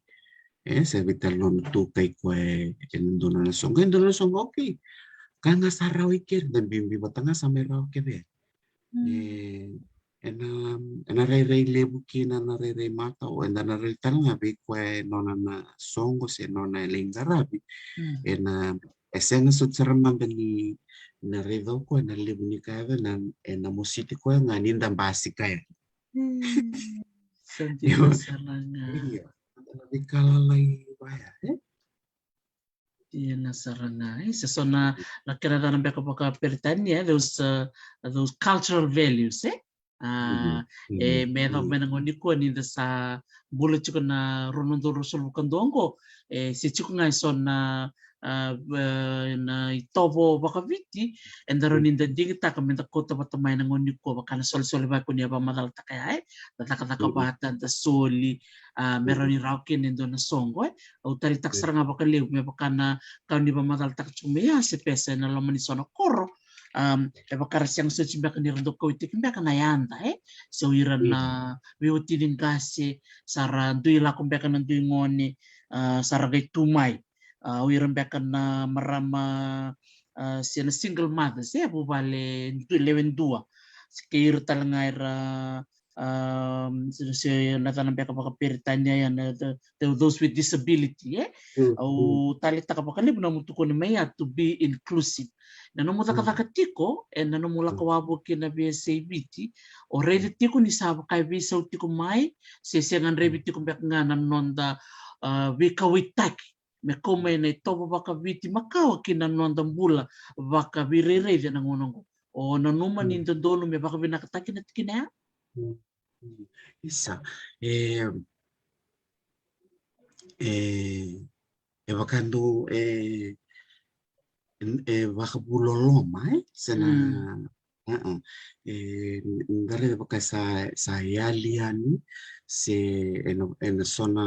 sa vitalan to kay kwe kendo na songo okay kanga saraw ikir dan bimbi batanga sa meraw kebe ena rei lebu kina na rei mata o ena rei tanga be kwe nona na songo se nona lingarabi ena esenga sutserman beni na rei do ko ena lebu ni kaya na ena musiti ko nga ninda basi kaya Santiago saranga iya bikala lai baya iya na saranga sesona na kirada na beka paka peritania those cultural values medang menangoni ko ni sa bulu chiko na ronondoro sul kandongo si chiko nga son na itobo baka viti endaro ninda digita kamenta kota batamay nangoni ko baka na sol ba ko niya ba madal takaya tataka bata ta soli meron ni raukin nindo na songo au tari taksara nga baka liw me baka na kauni ba madal tak chumya se pesa na lomani sono koro baka rasyang sa chimba kanirando ko itik mbaka na yanda so iran na wiwutiling kasi sara duila kumbeka ng duingoni saragay tumay wiran beka na marama siya na single mother siya po bale lewen dua sikir talanga ira siya natanang beka baka piritanya yan those with disability au talita ka baka libo na mutuko ni maya to be inclusive nanomula katakatiko nanomula kawabo kina BSABT already tiko ni sabo kay visa tiko mai sesengan rebiti ko bek nga nanonda wikawitaki me komay na itobo baka viti makawa kina nonda bula baka virere ya nangonongo o nanuman nindo dolo me baka binakataki na tikina isa bakando baka buloloma sana Ndare pakai saya liani se en zona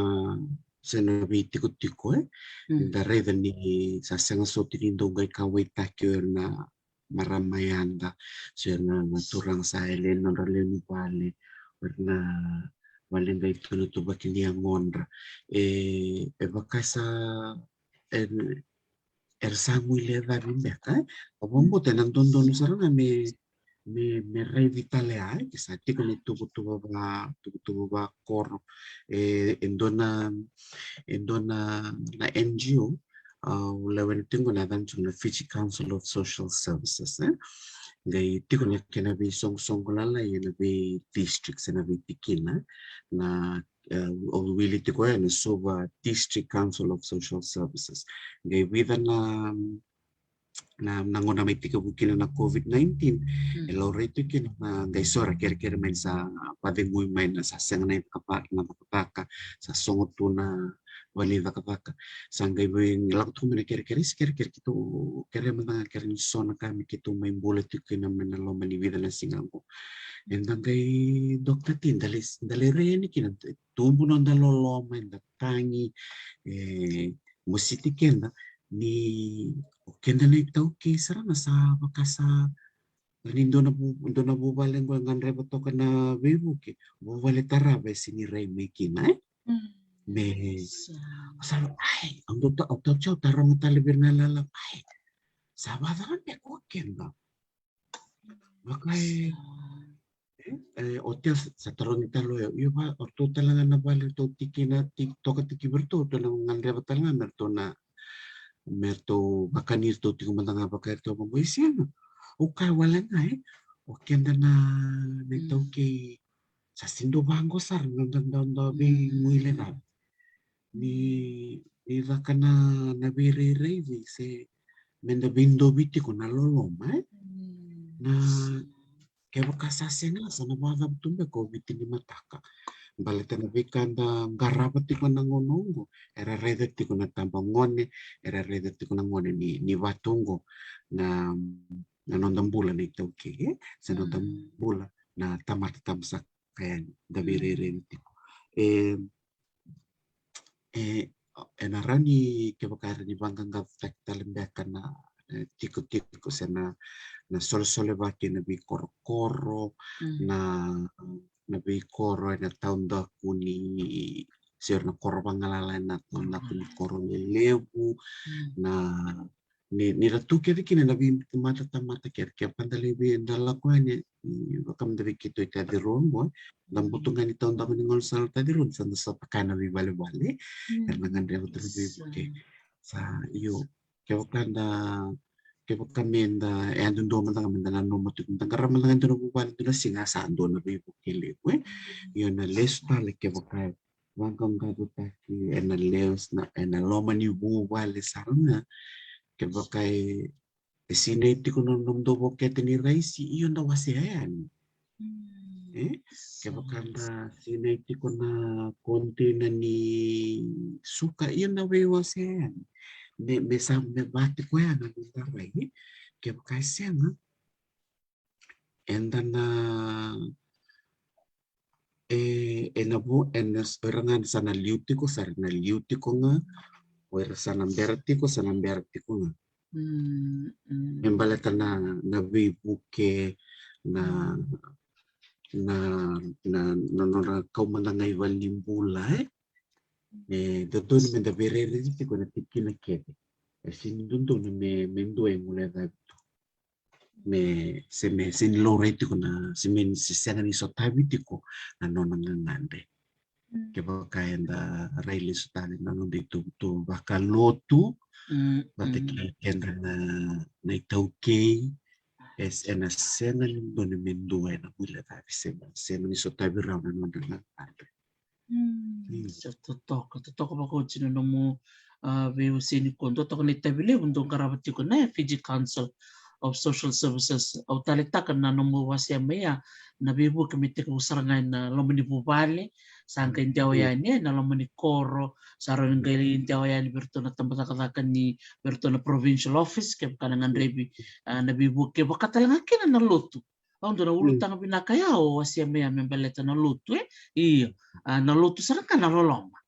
se no vi tiko ndare ni sa senga sotirindo ngai kawai takio na maramayanda se na turang sa ele no rale ni pale na wale ngai tunu tu bakini ngonra pakai sa sangu ile da bimbeka abombo tenan dondo sarana me revitale ai che sa tiko ni tubu ba kor endona na NGO lewen tingo na dan na Fiji Council of Social Services ngai tiko ni kena bi song lala na bi districts na bi tikina na wili tiko na soba District Council of Social Services ngai vida na ngona may tika bukina na COVID-19 elore ito kina na gaisora kere main sa padengui main na sa senga na kapaka sa songot tu na walida kapaka sanggay boy nilak tu mana kere kitu kere mana kere ni sona kami kitu main bola tu kina mana lo mani vida na singango endang kay dokter tin dali reni kina tumbu non dalolo main datangi musiti kena ni kenda na itaw kisara na sa bakasa nindo na bubalen ko ngan reba to kana bebu ke bubale tarabe sini ray mekina me salo ay ang to chow tarong talibir na lala ay sabada na ko kenda bakay hotel sa tarong italo yo ba orto talaga na bali to tikina tiktok tikiberto to nang reba talaga merto na merto bakanir to tigo mandanga bakay to mabuisian o kay wala nga o kenda na nito kay sa sindo bango sar nandang bi muile na ni ira kana nabirire se menda bindo biti ko na loloma na kaya bakasase na sa nabada tumbe ko biti ni mataka balita na bikanda ngarapat ko na ngonongo era redet ko na tambangone era redet ko na ngone ni watungo na nondang bulan ito okay sa nondang bulan na tamat-tamsak kaya dabiririn ko enarani kebakara ni banggang gaftek talimbekan na tiko sana na sole baki na bi koro na nabi koro na taon da kuni sir na koro pangalala na kuni koro lebu na ni ratu kaya kina nabi mata kaya pandali bi ndala ko ni bakam dabi kito ita diron mo dan butungan ni taon da kuni ngol sal ta diron sa pakana bi bale karena ngandre terbi okay sa iyo kaya kami nda andun do man nga na no motik nda karam nga ndo buwan ndo singa sa ando na bi bukili yo na les pale ke bakay wangkang gaduta ki en les na en loma ni buwale sarna ke bakay sineti ko no do boket ni raisi iyo nda wasian ke bakanda sineti ko na konti na ni suka iyo na wasian me bate ko yan ang taray kaya kasi nga and then enabo erangan sa naliuti ko nga o sa namberti ko nga membalatan na bibuke na kau manangay walimbula Dottor mi da berere di ko na tikina kete. Sin dundo na me ndo e mule da me sin lore ti ko na simen si sena ni so tabiti ko na nona ngande. Ke ba kaenda raili so tani na no dito to bakalotu bateki kenda na itauke es ena sena ni do ni mendo e na mule da sena ni so tabi ra na nona ngande. Totoo ba ko sino mo veo sini kondo to ni tabile undong karabati ko na Fiji Council of Social Services au talitakan na mo wasya maya na bibu kamite ko sarangan na lomani bubale sangka intiaw yani na lomani koro saron ngai intiaw yani berto na tambatakan ni berto na provincial office ke kanangan rebi na bibu ke bakatalangakin na luto Onde na ulutanga binakayao asia mea membaleta na lutu iyo na lutu saranga na loloma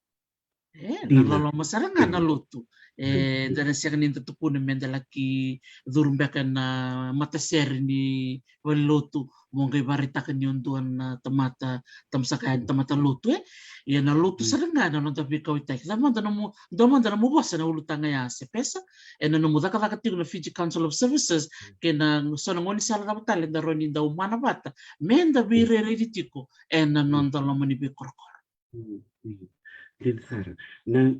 na loloma saranga na lutu dana siang ninta tupune mendalaki durumbeka na mataseri ni lutu mongga ibaritakan ni unduan na tamata tamsakayan tamata lutu iya na lutu saranga na nonta bikau itai dama dana mo bosa na ulutanga ya sepesa na mudaka tigo na Fiji Council of Services kena sona ngoni sala na batale da roni da umana bata menda bire riditiko na nonta loma ni bikorkor din sara na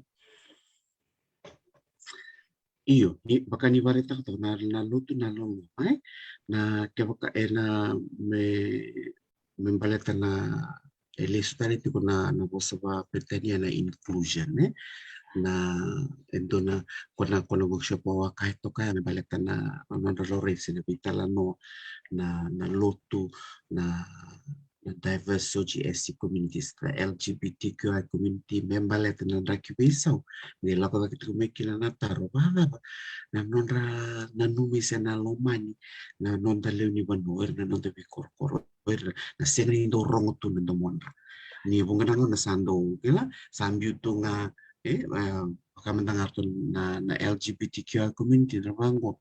iyo baka ni barita to na lutu na lomo na kaya baka na membaleta na elisutari tiko na bosa ba pertania na inclusion na endo na kona workshop wa kahit to kaya membaleta na Dolores na bitala no na lutu na diverse SOGSC communities, the LGBTQI community membaleta na rakibisaw nila ko bakit kumikila na taro ba na nonra na numisa na lomani na nonda leo ni banuer na nonda bikorkoro na siya ni dorong to na monra ni bunga na sando kila sambiu to nga kamandang ato na LGBTQI community na bango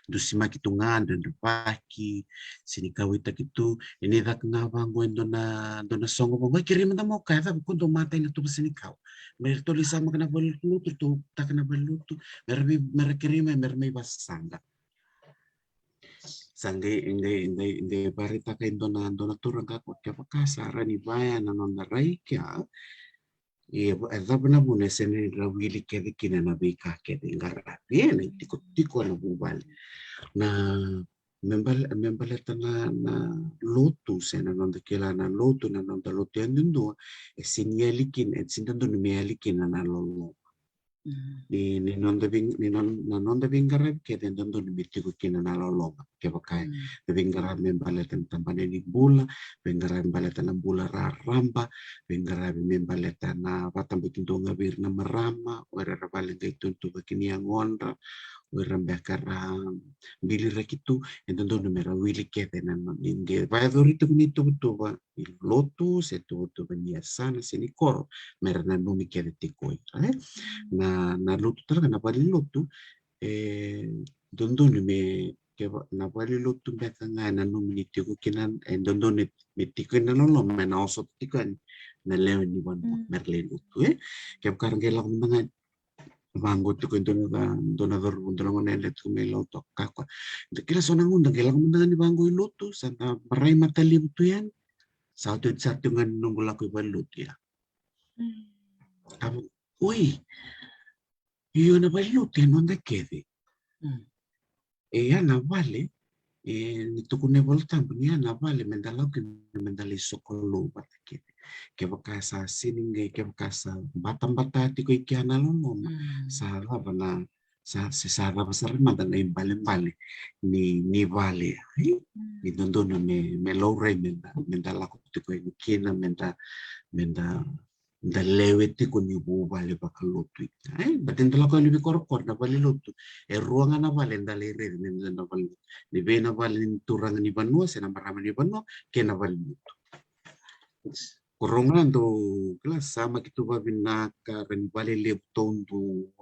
dusima kitungan dan paki sini kawita gitu ini dak ngabang gue dona songo gue kirim mau kaya aku do mata ini tuh sini kau mereka tulis sama kena balut tuh tak kena balut tuh mereka kirim mereka basanga sangge inde barita kain dona turang kakak kaya pakasara ni bayan nanon narai kya iya, ada benar benar seni rawili kede kina na bika kede ngara. Iya, na tiko na bubal. Na membaleta na lotu sena nonda kila na lotu yan dundo sinyalikin sindando numelikin na lolo. Ni nonda bingara kede ndondo numitiku kina na lolo. Kaya kaya bingara membaleta tampane ni bula, bingara membaleta na bula raramba, bingara membaleta na watambutin donga bir na marama, ora rabaling kay tuntu bakini ang onra, ora mbakara bili rakitu, ndondo numera wili kede na ninge. Vaya dorito nito ba lotu setu bania sana sinikoro, mera na numi kede tikoy. Na lotu talaga na bali lotu dondo nume na bali lotu beka nga na numi tiko kinan dondo nitiko na lolo na osot tikan na leo ni ban merle lotu kaya karang kaya lang mga bango tiko dona dor na let kumelo to kakwa kila so nangunda kaya lang mga ni bango lotu sa maray matalim to yan sa ngan nungula ko ban lotu ya uy iyo na bali lotu yan onda kede na vale nito ko nebol tampo niya na vale mendalaw mendali sokolo batake ke bakasa sininge ke bakasa batang-bata ti ko ikiana lono sa lava na sa sara basar manda na imbale ni vale ni dondono me low rate mendala ko ti ko ikina menda leweti ko ni bubale bakalutu batin tala ko libi korkor na bali lutu ruangan na bali ndali rin na bali ni be na bali turang ni banua sena marama ni banua ke na bali lutu korongan to kelas sama gitu babin naka ren bali lepton tu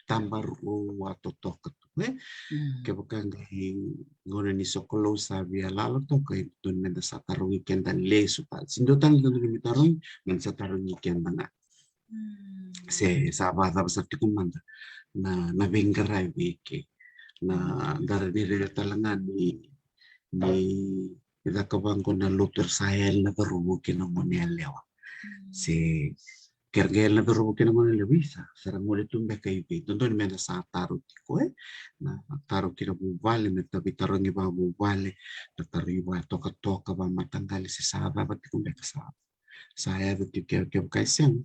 tambar atau toket ke bukan ngone ni sokolo sabi alalo to kay don menda sa taro weekend dan leso pa sindotan don ni tarong men sa taro weekend na se sabada sa tikumanda na benggaray wiki na dari diri talangan ni idakabang ko na luter sayal na barubukin ng monelewa si kergel na barubukin ng monelewisa sarang ulit tumbe kay bito doon may nasa taro tiko na taro kina bubale na tabi taro ng iba bubale na taro iba toka ba matanggali si saba ba't kumbe kasaba saya betul kaya siyang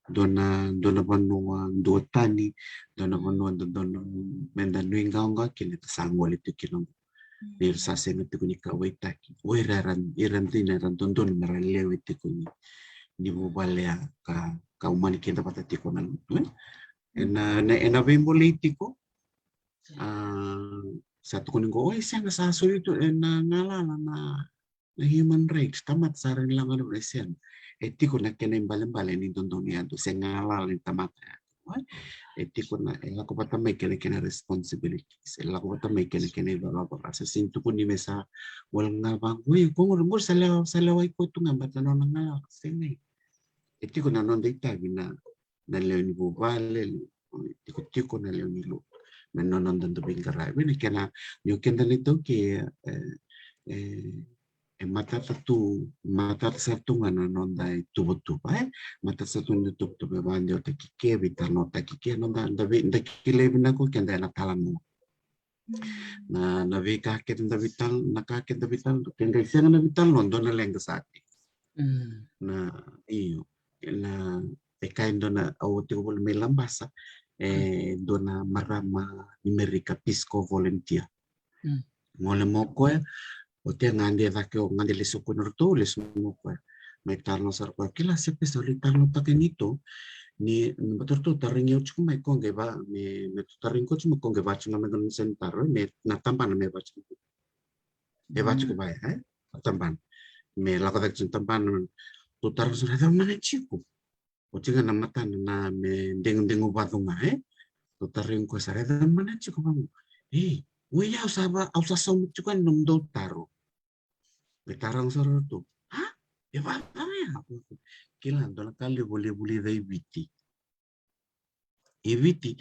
dona banua dua tani dona banua dona mendanui ngau kini tasangwal itu kinong nir sasen itu kuni kawai taki oiraran tina ran tondon meralew itu kuni di bubalea ka umani kita patati konan ena bem politiko Satu kuning ko, siya nga sa itu na ngalala na human rights tamat saran lang ano resen. Eti ko na kena balen-balen ni tonton niya to siya ngalala ni tamat. Eti ko na ela ko bata may kena responsibilities. Ela ko bata may kena baba sa sinto ko ni mesa walang nga bang uy kung mo sa laway ko to nga bata no nga sene. Eti ko na non data na leo ni bubale tiko na leo ni lo. Menon dan to bingkarai. Bene kena yo kenda nito ke mata satu ngana nonda tubutuba mata satu nutup tu bebande o takike vital no takike nonda da kile bina ko kenda na talamu na vika ke da vital na ka ke da vital kenda sia na vital no dona lenga sati na iyo na kain dona au tigo bol melambasa dona marama numerica pisco volunteer ngole moko o te ngande vake o ngande le sokono to le sumo kwa mai tarno sar kwa kila sepe soli tarno takenito ni motor to taringi o chuku mai konge ba me taringo chuku konge ba chunga me don sentar me na tampan me ba chuku e ba chuku ba tampan me la kota chun tampan to tarno sar da mana chiku o chinga na mata na me deng ba tunga to taringo sar da mana chiku ba we ya usaba som chuku nom do taro Betarang soro tu, hah? Ya apa ya? Kila ando kali boleh dai biti. Ibiti,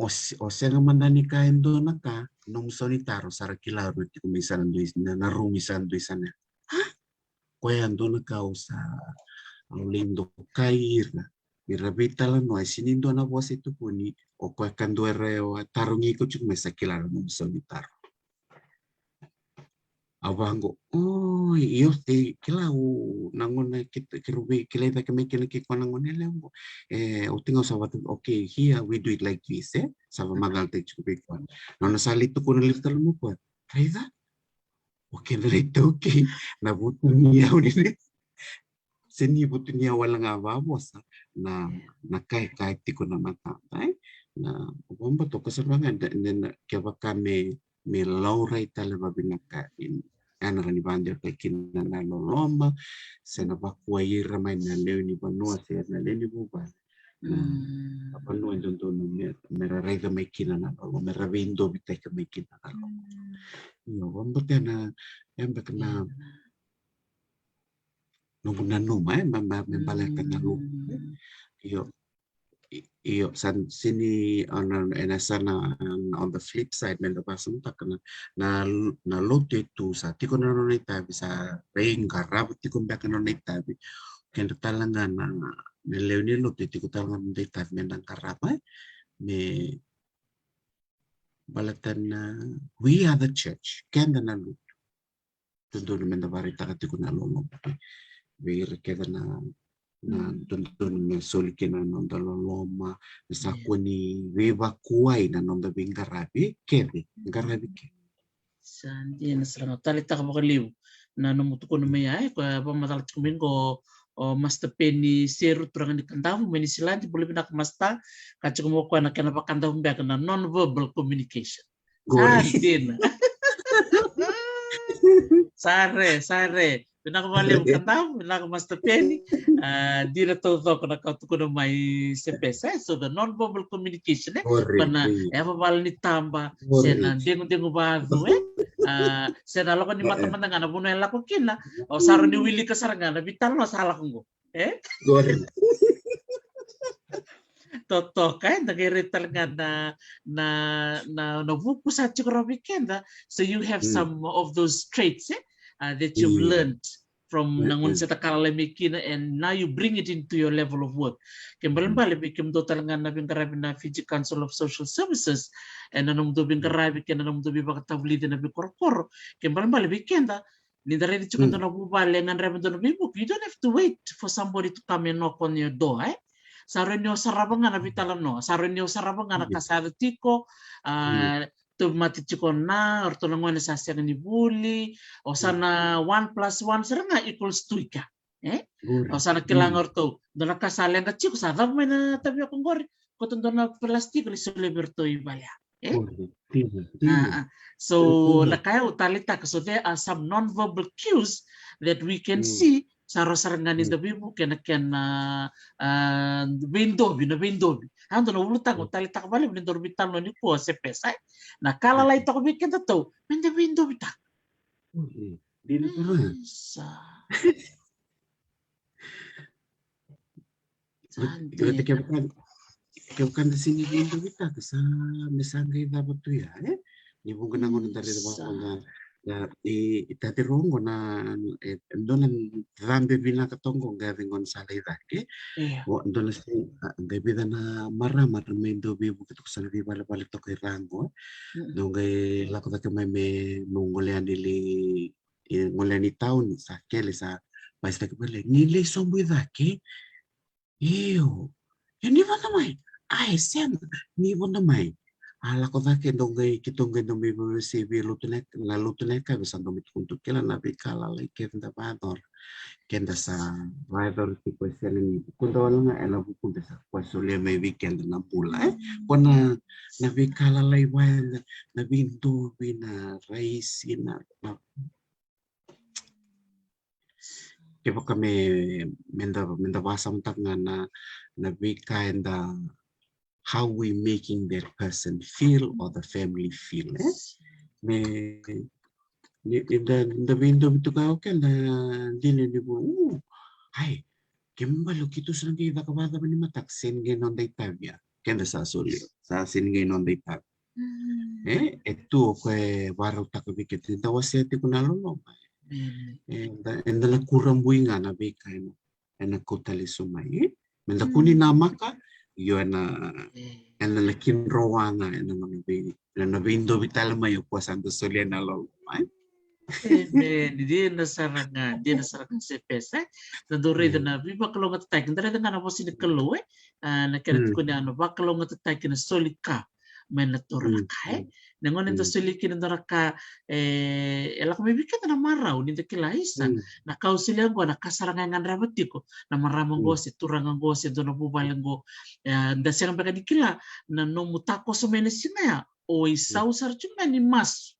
oseng mandani kain do naka, nom sonitaro sara kila ruti kumisan duis na rumisan duisana. Hah? Kue ando naka usa lindo kair. Mirabita la no sinindo na voz itu puni, o kue kando ereo tarungi ko cuk mesa kila nom sonitaro. Abango, iyo te kila nangona kita kirubi kila ita kami kila kiko nangona lemo o tinga sabat okay here we do it like this saba magal te chukubi ko no salito ko na liftal mo ko kaida okay na ito okay na buto niya ni seni buto niya wala nga babos na kai tiko na mata na bomba to kasabangan na kaya kami me laura itala babinaka ana ni bandir pekin na loloma sena bakuaira mai na leo ni banua se na leni buba na banua ndondo mera rega mai kina na lo mera vindo biteka mai kina na lo no bomba tena embe kana no bunanu mai mamba membale kana lo iyo san sini on the flip side men pasang tak na lote tu sa tiko na no nita bisa reing garab tiko mbak no nita bi ken talanga na leoni lote tiko talanga nita men garab me balatan we are the church ken na lu tentu men barita tiko na lolo we rekeda na tuntun me solikina nonda loloma sakuni weba kuai na nonda bingarabi kebe ngarabi ke sandi na sarang tali ta kabakaliw na namuto ko na may ay ko pamatalat ko min ko o masta peni seru turang ni kandaw meni silanti boleh binak masta kacu mo ko na kana pakandaw mbak na non verbal communication sandi na sare pinakabaliw kandaw pinakamasta peni di na to ko na kautuko na may sepesa so the non-verbal communication kana babal ni tamba sena dengo ba sena lo ni mata-mata nga na buno la ko kina o saro ni wili ka saranga na vital no sala ko toto kan nagirital nga na buku sa chikrobi kenda so you have some of those traits that you've learned from nangun sa takalamikin and now you bring it into your level of work. Kembali bikim do talaga na bingkarabi na Fiji Council of Social Services and nanong do bingkarabi ken nanong do bibakatawlid na bikorkor. Kembali bikenda nindaredi chukando na bubale ngan rabi do na bibuk. You don't have to wait for somebody to come and knock on your door. Saron yo sarabang na bitalan no. Saron yo sarabang na kasartiko to matichikon na or to nangon sa siya ni bully o sana 1+1 sira nga equals 2 ka o sana kilangor to do nakasali ang chiko sa dab may na tabi akong gori ko to na plastic li suliberto ibaya So nakaya utalita, so there are some non-verbal cues that we can see sa sarangan in the bibu kena window ando na ulutang utalita ka bali window bitan no ni ko se pesa na kala lai to bikin to mende window bita Dino pala. Kaya bukan di sini window kita sa mesangay dapat tu ya ni bunga nangon dari mga itatirong na doon rambe bina katonggo gaving on salay dake o doon si gabida na marama mendo bibu kituk sa nabi balik to kay rango doon kay lako dake may mongolian dili ngolian taon sa kele sa paista ke bale nile sombo dake ni ba namay ay sen ni ba namay ala ko dake dongay kitongay no may si lutunek la lutunek ka bisa domit untuk kila nabi kala like kenda bador kenda sa rider tipo selen kundo nga ela buku desa kwasulia may weekend na pula kona nabi kala lay wan na bintu bina raisi na Kaya kami menda basa mentak na nabi kanda how we making that person feel or the family feel. The window itu kau kan dili ni bu. Hai, kembali kita sedang kita kepada ni matak sen genon day tabia. Kenda sa suli, sa sen genon day tab. Itu kue baru tak bikin tinta wasiat itu nalolo. Endala kurang buinga na bikai na kutali sumai. Menda kuni nama ka yo na lakin rawanga na window vital mayo pasando soliana lo dia na saranga se pesa na dore na biba kalau ngata tak ndara na bosi de kalo na kera ko na ba kalau ngata tak na solika men na tora kai na ngon ndo soliki ndara ka ela ko bibika na marau ni de kilaisa na kausilia go na kasaranga ngandra batiko na maramo gosi turanga gosi dono bubalengo da serang baka dikila na no mutako so menesina o isau sarchuma ni mas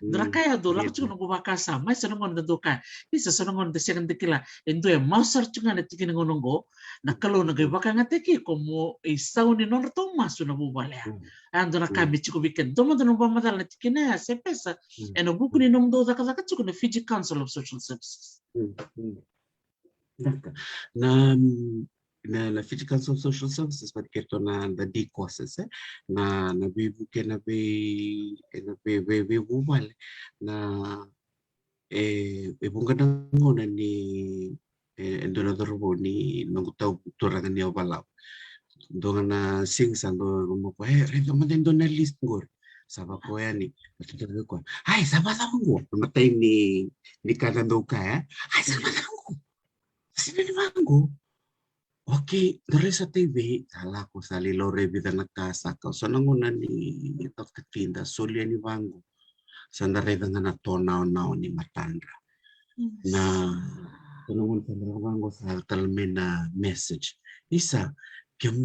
Drakaya do la chunga go bakasa mai sanongon da doka isa sanongon da serang dikila endo e masar chunga na tikini ngonongo na kalo na baka ngateki como isau ni non to masu na bubalea ando na kami chiko biken domo do no bamadal na tikina se pesa eno buku ni nom do zaka chuko na Fiji Council of Social Services na Fiji Council of Social Services pati kerto na the courses na bibuke na be bubal na bunga nango na ni donador bo ni nangutaw turangan niya balaw donga na sing sando mo ko rega maden don na list ngor saba ko yani natutulog ko ay saba ko matay ni kanando ka ay saba ko sino ni mango Okay, dari sa TV, kala ko sa Lilore bida nagkasakaw. So nangunan ni Dr. Kinda, Solia ni Wango. Sa nareda nga na tonaw ni Matandra. Na nangunan sa Wango sa talme na message. Isa, kem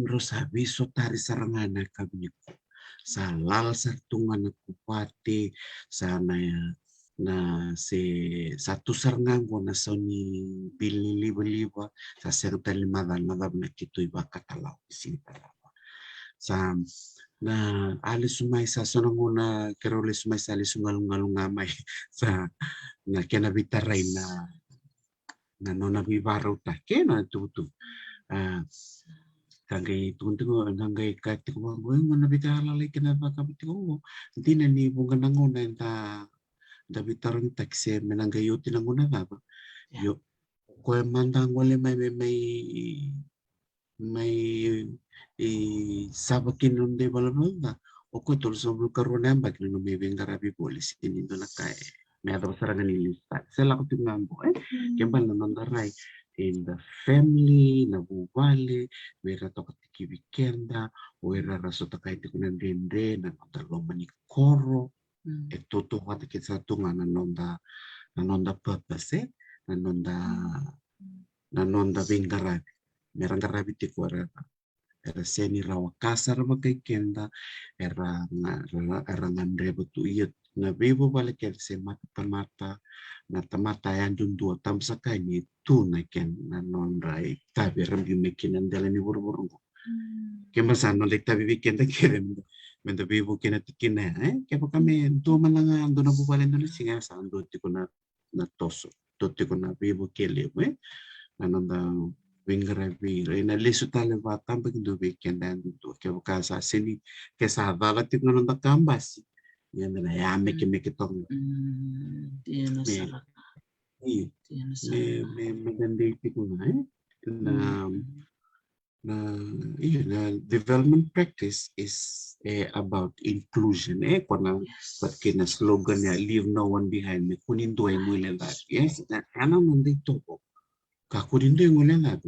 rosabi so tari sarangana kami ko. Sa lal sartungan na kupati, sa na si satu sarangan ko na sa ni biliba sa serta limadan na kito iba katalaw isintalawa sa na alis sumay sa sanang na kerolis sumay sa alis sungalungalungamay sa na kinabitaray na no nabibaraw ta kena tutu kagay tuntungo nangay katiko mo nabitalalay kinabakabitiko hindi na ni bunga nanguna ta David tarang taksi menanggayo tinanguna ba yo ko mandang wala may sabakin nunde balabanga o ko tul sobro karona bagno no may bengarabi police inindo na kay may ata sarangan ni lista sela ko tingambo kembal na nandaray in the family na bubale wera to katiki weekenda wera raso takay tikunan dende na taloma ni koro Tutu kata kita tunga nanonda purpose nanonda bingarabi merangarabi ti kuara era seni rawa kasar makai kenda era ngandre betu iya na bebo balik ker se mata na tamata yang dundua tam sakai ni tu na ken na non rai tabi rambi mekinan dalani buru-buru kemba sano lek tabi weekend kere menda bebo kena tikina kepa kami tu malanga ando na bubalen na singa sa ando tiko na toso to tiko na bebo kele ananda wingara vira ina lesu tale va tamba kindo weekend and to kepa kasa sini kesa dala tiko na kambasi yanda na ya meke tong Tiene me salah. Tiene me salah. me gande tiko na development practice is about inclusion kona but kena slogan ya leave no one behind me kunindo ay mule that yes na ana mandi topo ka kunindo ay mule that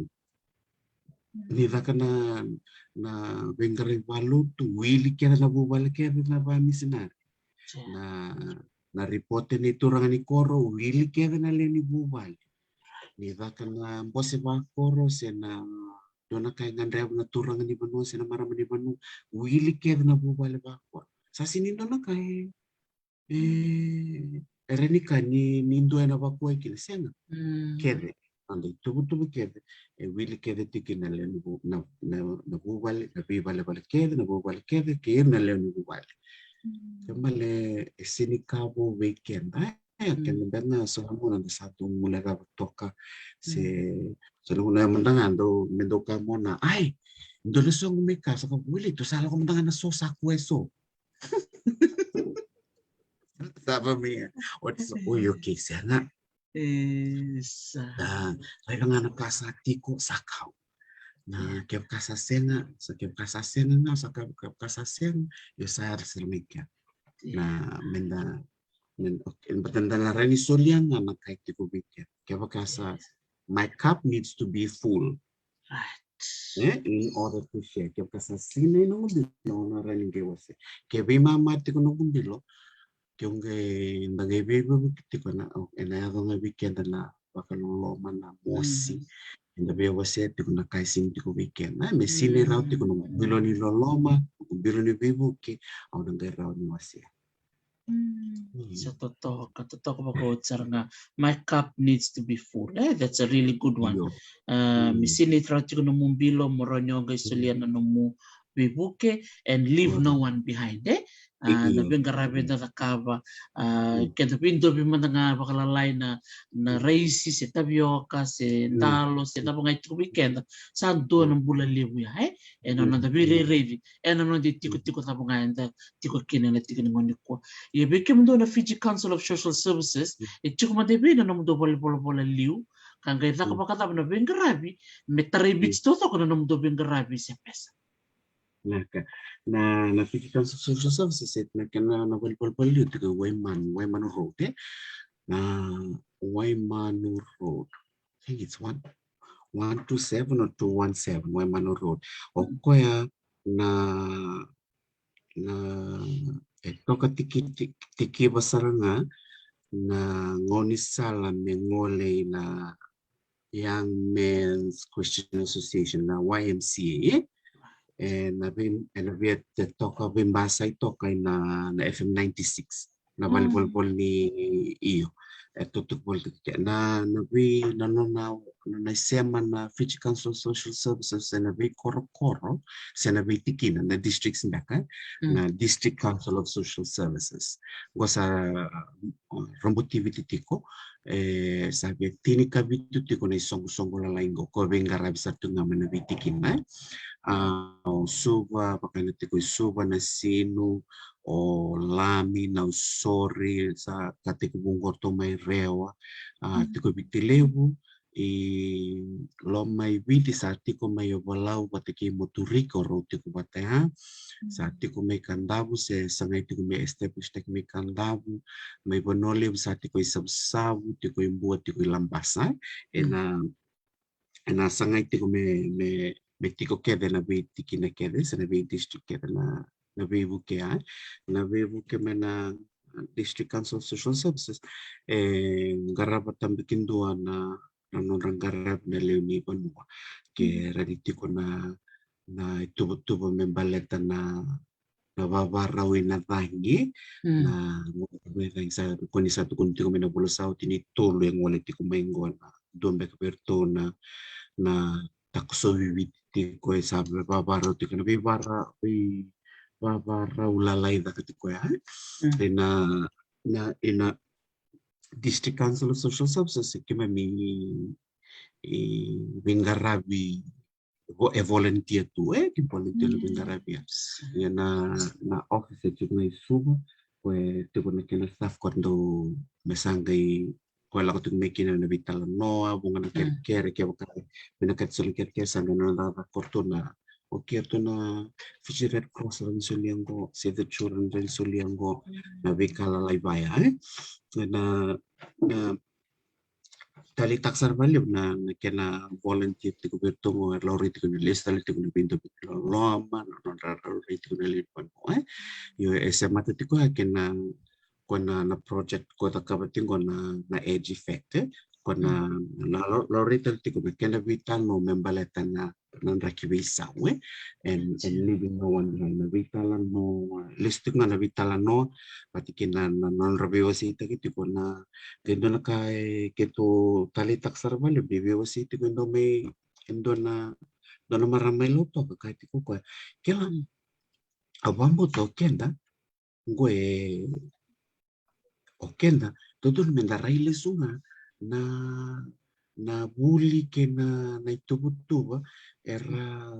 nila ka na bengare walu tu wili kera na bubal kera na ba misinar na reporte ni turang ni koro wili kera na leni bubal nila ka na mbose ba koro se na dona kay ngandre na turang ni banu sina marama ni banu wili keda na bubale bakwa sa sini dona kay ereni kani nindo na bakwa kile senga kede ande tubu kede wili kede tikina le na bubale na bibale bale kede na bubale kede ke na le ni bubale kemale sini kabo weekend kan bena so muna na satu mula ga toka se so na mendangan do mendoka mona ai ndole so ngumeka so ko wili to sala ko mendangan na so sakweso taba mi what's oyo ke sana ay nga na kasa tiko sakau na ke kasa sena sa ke kasa sena na sa ke kasa sena yo sa sermika na menda en batandala rani solian na makai tiko bikya kaya kasa my cup needs to be full in order to share kaya kasa sine no bilo na rani gewase kaya bima mati ko no bilo kaya ngay bebo tiko na ena yago nga weekend na bakaloloma na mosi enda bewase tiko na kaising tiko weekend na me sine raw tiko no bilo ni loloma bilo ni bebo ke au nangay raw ni wase So totoo nga my cup needs to be full. That's a really good one. Misini trati ko nung bilo moronyo guys sulian na nung bibuke and leave no one behind. Nabing garabe na nakaba kaya pindo bimanda nga bakalalay na raisi si tabioka si dalo si nabo nga ito weekend saan doon ang bulan libo ya and ano na ready and ano di tiko tabo nga enda tiko kinala tiko ngoni ko ibeke mundo na Fiji Council of Social Services itiko madebi na mundo bola liu kanga ita kapakata na bengarabi metaribits to ko na mundo bengarabi sa pesa na Fiji Council of Social Services na kana na bal tiga Wayman Road na Wayman Road I think it's 127 or 217 Wayman Road okoya na toka tiki basaranga na ngoni sala mengole na Young Men's Christian Association na YMCA and nabiyat toka bimbasa toka na FM 96 na balbol ni iyo tutukbol na nabi na sema na Fiji Council of Social Services na nabi koro sa nabi tikina na districts mbaka na District Council of Social Services sa rombotivity tiko sabi tinika bitu tiko na isong lalaingo ko bengara bisa tunga manabi tikina suba pakai tiko suba na sino o lami na usori sa katiko bungor to may rewa tiko bitilebu lomay binti sa tiko may obalaw patiki moturiko ro tiko bataya sa tiko may kandabu sa ngay tiko may establish tiko may kandabu may bonole sa tiko isabsabu tiko imbuat tiko ilambasa ena sa ngay tiko may tiko kede na bitiki na kede sa na district kede na nabibuke na District Council of Social Services garap tambikin dua na nanurang garap na leuni panua ke raditi ko na na itubo membaleta na nababarawin na tangi na sa kung isa to kunti ko minabulo sa tinitulo yung wallet ko maingo na dombe ka pertona na takso bibiti ko sabi babaraw ti ko na babaraw lalay da kati ko ya na District Council of Social Services kima Bingarabi volunteer tu que volunteer lo Bingarabi ya na office tu na isuba pues tu con que staff cuando me sangai kuala ko tu me kina na vital no bunga na kere ke bakal bina kat sul kere sa na kortona o kierto na Fiji Red Cross ran suliango Save the Children ran suliango na vikala laibaya na tali taksar balik na kena volunteer ti ko bertongo lori ti ko lista ti ko pinto loma non lori ti ko lipan yo SMA ti ko kena na project ko ta kabating ko na age effect ko na lori ti ko kena vital no membaleta na nan rakibisa and living no one na vitala no listing na vitala no pati kina non rabiwasi ti ko na kendo na kay keto talitak sarbal bibiwasi ti kendo may kendo na maramay luto kahit ko ko kailan abambo to kenda gue okenda tudun mendaray lesunga na buli ke na itubutuba era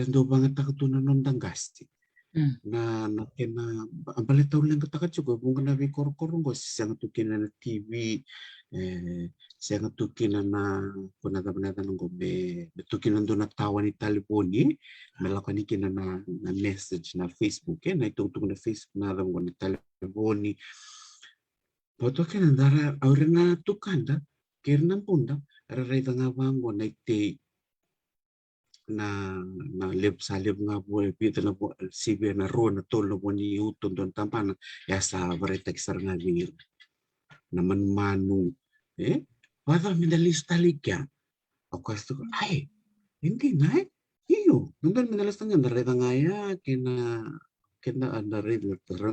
ndo banget takatunan nondang gasti na kena baleta ulang katakat juga bunga na korkorong ko siya tukina na TV siya tukina na kunata ng gobe tukina ndo na tawa ni telefoni melakukan kina na message na Facebook na itutong na Facebook na alam ko ni telefoni Poto kena dara aurena tukanda kirna punda rarita nga bango na ite na lib salib nga po pita na po sibe na ro na tolo po ni utong don tampana ya sa barita kisar nga bingir naman manu wala mindalis talikya ako asto ay hindi na iyo nandun mindalis tanga darita nga ya kena ada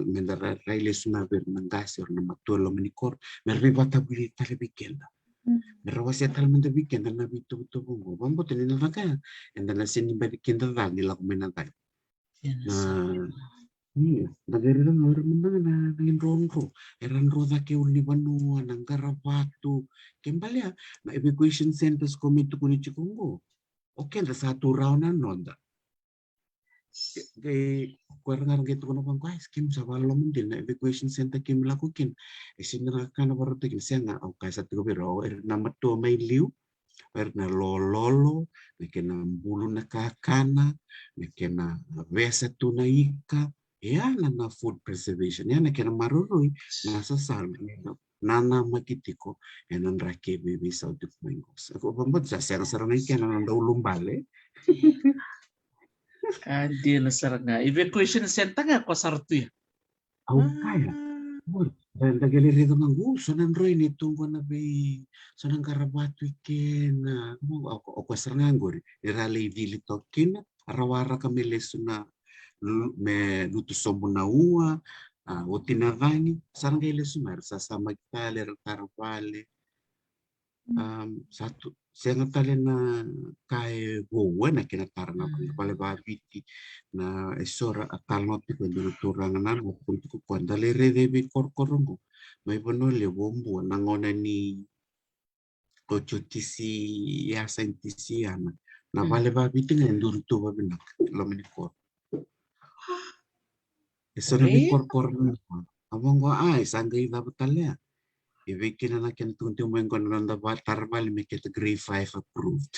mendara railes na ber mangasir na matulong manikor meribata bili talibikenda Merawasi tal menda bikin dan nabi tu bungo. Bambo teni na kaya. And then sini balik kinda dal nila kuminatay. Nagari lang orang menda na nangin ronro. Eran roda ke uli banua nang karabatu. Kembali na evacuation centers komito kuni chikungo. Okay, na satu round na nonda. Kay kuarang gitu kono bang guys kim sa balom din na evacuation center kim lakukin isinra kana barote kin senga o kay sa tigo biro na mato may liu na lololo na kena bulu na kakana na kena vesa tuna ika ya na food preservation ya na kena marurui na sasal nana makitiko enan rake baby sa utik mangos ako bambot sa sarang kena nanda ulumbale Adi na saranga evacuation center nga ko sartu ya. Kaya. Dan tagaliri ito ng sonan roy nitong ko na bay sonan karabatu ken ako sarang ngori irali dili tokin arawara kami leso na me lutusomo na uwa o tinavani sarang kay leso mer sasama kita karapale satu saya ngetalen na kay buwa na kinatara na pala babiti na esora atal no ti kwendo turangan na mo punto ko kwanda le rede korkorongo may bonole bombo nangona ni kochutisi ya sentisi ana na pala babiti na nduru to babinak lamini ko esora bi korkorongo abang ko ay sangay na batalya Ibikin na nakin tunti mo yung konon na tarbal may category 5 approved.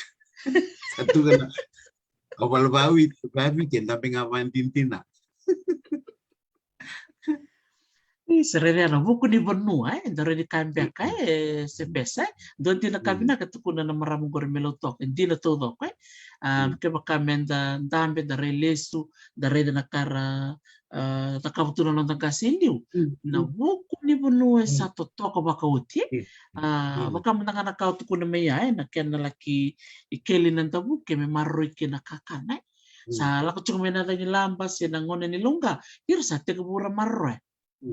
Satu ka na. Awal bawi kin tapi nga man tintina. Serere na buku ni benua ndare di kambia kae se pesa don tina kabina ketukuna na maram gor melotok ndina todo kae ke bakamenda ndambe dare lesu dare na kara takabutuna na kasiliu na buku ni benua satu toko bakauti bakamenda kana kau tukuna meya na kena laki ikeli nanta buke me marro ikena kakana sa la ko chumena ni lambas na ngone ni lunga irsa te kubura marro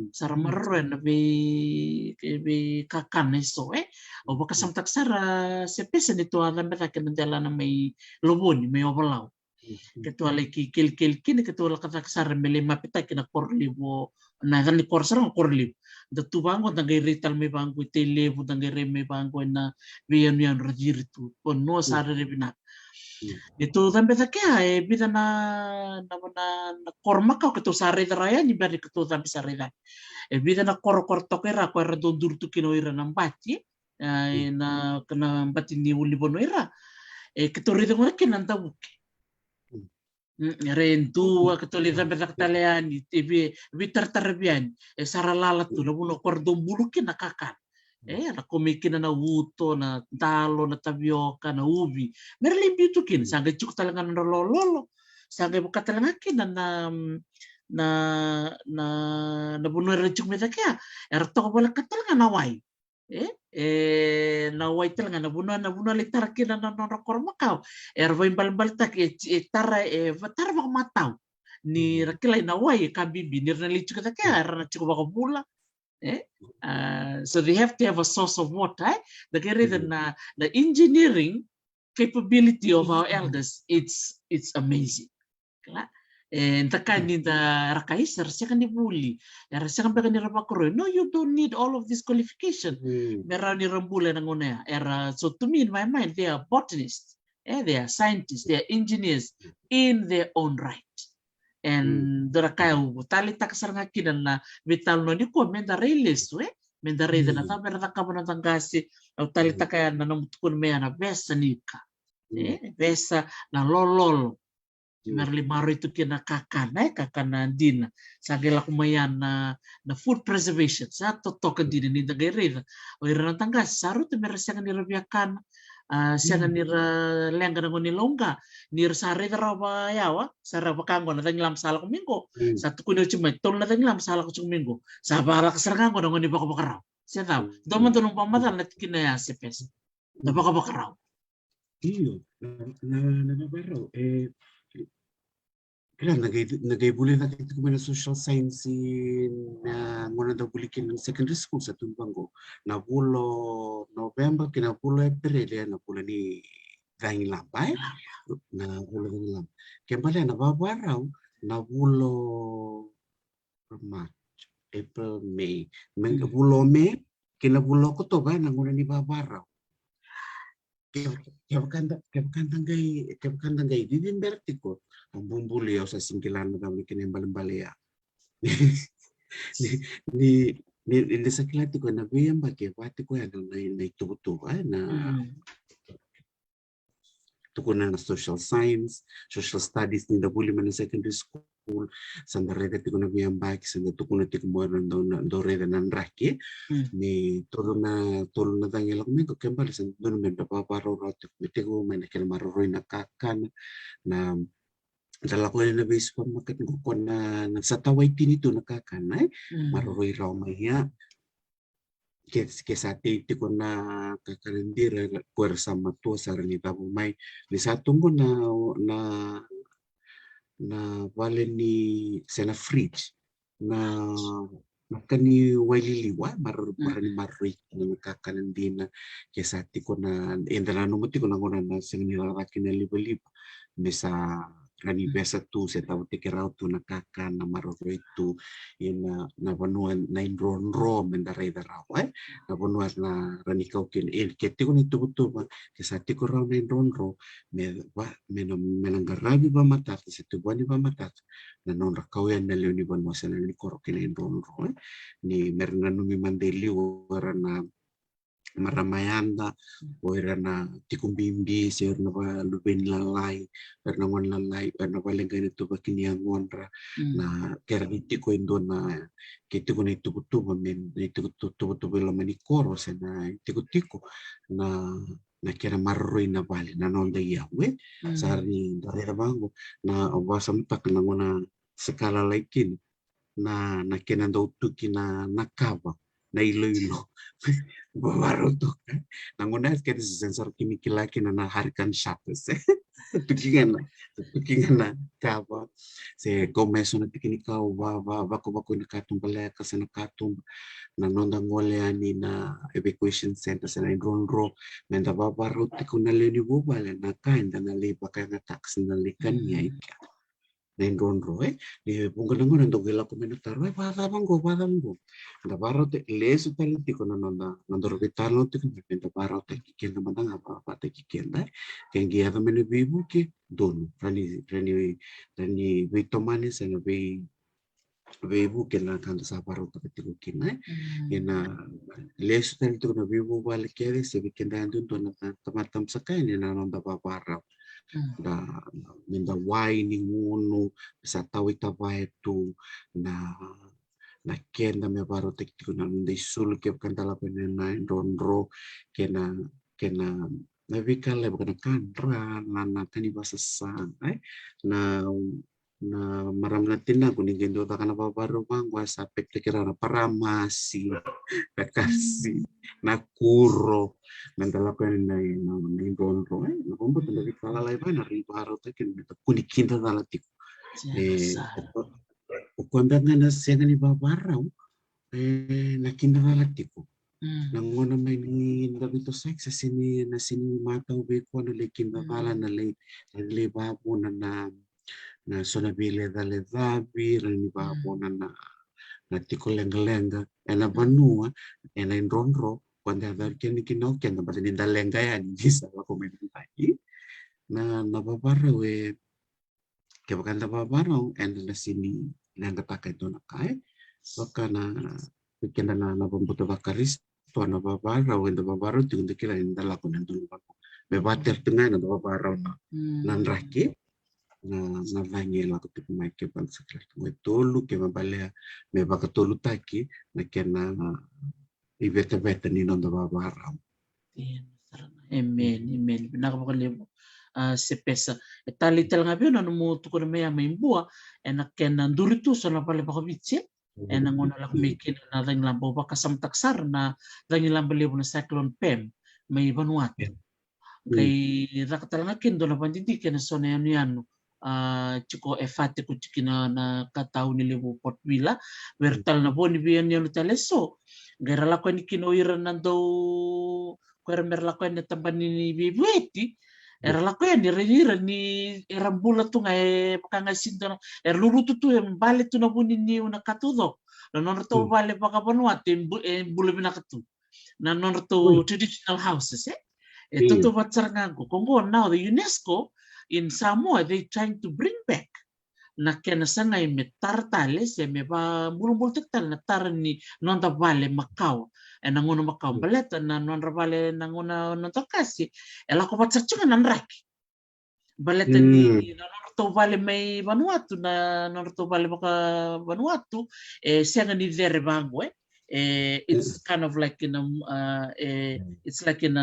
sara marro na be kakan eso o baka samtak sara sepesa ni to ala meta ke ndela na mai loboni mai obalau ke to ala ki kel kin ke to ala kata sara mele mapita ke na korli bo na gani kor sara korli da tu bango da ngai rital me bango tele bu da ngai me bango na bian yan rajiritu pon no sara rebina itu tambe sakea bida na korma ka ketu sare raya ni bari ketu tambe sare raya bida na kor tokera ko era dondur tu kino ira na mbati na kena mbati ni uli bono ira ketu rida ngona kenanta buke rentu ketu lida betak taleani tibi bitar tarbian sara lalat tu na buno kor dombulu kina kakan na komikina na wuto na talo na tapioca na ubi merli bitukin sangge cuk talangan na lolo sangge buka talangakin na buno recuk meta kya erto bola katalangan na wai na wai talangan na buno litarakin na rokor makau vai bal tak tara vatar bak matau ni rakilai na wai kabibi ni na licuk kya na cuk bak bula so they have to have a source of water. The engineering capability of our elders, it's amazing. Takani da rakaiser siya ni buli. Siya kan ni rapakuro. No, you don't need all of this qualification. Meron ni rambula ng una. So to me, in my mind, they are botanists. They are scientists. They are engineers in their own right. And dorakau tali tak saranga kinan na vital no ni ko menda reles menda reda na ta merda ka bona tangasi au tali takaya na namtukun me na besa nika besa na lolol merli maro itu kina kakana kakana dina sagela kumayan na food preservation sa to token dina ni dagereda o irana tangasi saru te merasa ni rabiakan siya nira lenga ngoni longa nir sare rawa yawa sara bakango na tanglam sala ko minggo sa tukuno chuma tol na tanglam sala ko minggo sa bara kasaranga ko ngoni bako bakaraw siya taw doman tunong pamadan na kinaya sepes na bako bakaraw iyo na baro kaya nagay-bully na kita kumana social science na muna daw bulikin ng secondary school sa Tumbango. Nabulo November, kinabulo April, nabulo ni Dahing Lampay. Nabulo ng Lamp. Kaya pala, nababaraw, nabulo March, April, May. Nabulo May, kinabulo ko to ba, nanguna ni babaraw. Kaya bakandang gay, din vertigo. Ang bumbuli sa singkilan na kami kinembal-balaya. Ni sa kilati ko na biyang bagay, pati ko yan na itubuto na tukunan na social science, social studies ni dabuli man na secondary school, sanda reda ti ko na biyang bagay, sanda tukunan ti kumuha do reda ng raki, ni tolo na tangil ako may kukembal, sanda doon may napaparaw rati, may tigo may nakilamaroy na kakan, na dala ko na base pa makat ko na nagsataway tinito nakakanay maroy raw maya kesa ti ko na kakalendira puwersa matua sa ranita bumay ni satong ko na wale ni sena fridge na makani waliliwa maroy na nakakalendina kesa ti ko na endala no ti ko na ngona na sing nilarakin na liba-liba mesa rani besa tu se tau te kerau tu na kaka na maroro itu ina na banuan na indron ro mendare darau na banuan na rani kau kin keti ko itu betul ba kesati ko raw na indron ro me menanggarabi ba mata se tu bani ba mata na non rakau yan na leoni banuan sa ni koro kin indron ro ni merna numi mandeli warana maramayanda oira na tikumbimbi si na ba lubin lalai na ngon lalai na balengani tu bakini angonra na keriti ko indo na kiti ko na itukutuba men itukutuba lo manikoro sa na itikuko na kera marroi na bali na nonda yawe sari dari bango na wasam tak na ngona sekala laikin na kena do tuki na nakaba na ilo baru tuh nangona kaya sensor kimikilaki na harikan shapas tukingan na kaba se komeso na tikini ka bako na katung balaya kasi na katung na nonda ngole ani na evacuation center sa na ronro na babaru tiko na leni bubale na kain na liba kaya nga taksi na likan niya ika na ronro di bunga nango nando gila komentar pada bango da baro te leso talenti ko nanda nando vitalo te ko da baro te kikenda mandanga apa te kikenda kengi ava mene bibu ke dono rani vitomani sa na bibu ke na kanda sa baro te ko kina ena leso talenti ko na bibu wale kere se kikenda andu to na tamatam sakai ni na nanda babara da minda wine ngono sa tawita tu na kenda me baro teknik na nda isul ke kantala penena ronro kena na vikale bukan kanra na tani basa sang na maram na tina kuning gendo ta kana babaru mangwa sa pekira na paramasi kakasi na kuro nandala penena na ronro na bombo tanda vikala lai bana ri baro tekin kuni kinda dala tiku Ukwamba ngana senga ni babarau nakinda galatiku nangona may ni ndabito sex sini na sini mata ube ko na lekinda gala na le babo na sonabile dale dabi ni babo na tiko lenga ena banua ena indronro kwanda dar keni kinau kenda bali ni dalenga ya ni bisa ko mentai na babarau ke bakanda babarau ena na sini nanga pakai itu nakai baka na pikenda na pembuto bakaris to na babara wenda babara tinggal kila inda lako nandu bako me bater tengah na babara na nanraki na vangi lako tipu mai ke ban sakla we tolu ke mabalea me baka tolu taki na kena ibete ni nonda babara amen nakapakalimu sepesa talitel ngabe na mo tuko na maya maimbua ena kena nduritu sana pale baka biche ena ngona la kumikin na dang lambo baka samtaksar na dang lambo lebo na cyclone Pem may Vanuatu kay rakatal ngakin do na pandidi kena sona yanu chiko efate ko chikina na katau ni lebo Port Vila wertal na boni biyan yanu taleso gara la ko ni kinoira nando ko merla ko ni tambani ni bibueti era la ko ni rira ni era bula tu ngai pakanga sinto era lulutu tu bale tu na buni ni una katudo na non to bale paka Vanuatu bule bina katu na non to traditional houses itu tu bacar ngaku kongo now the UNESCO in Samoa they trying to bring back na kena sangai me tartale se me ba bulbul tektal na tarni non ta vale Macau na ngono Macau baleta na non vale na ngono non takasi ela ko patsachuga nan raki baleta ni non to vale mai Vanuatu na non to vale maka Vanuatu senga ni vere bango it's kind of like in it's like in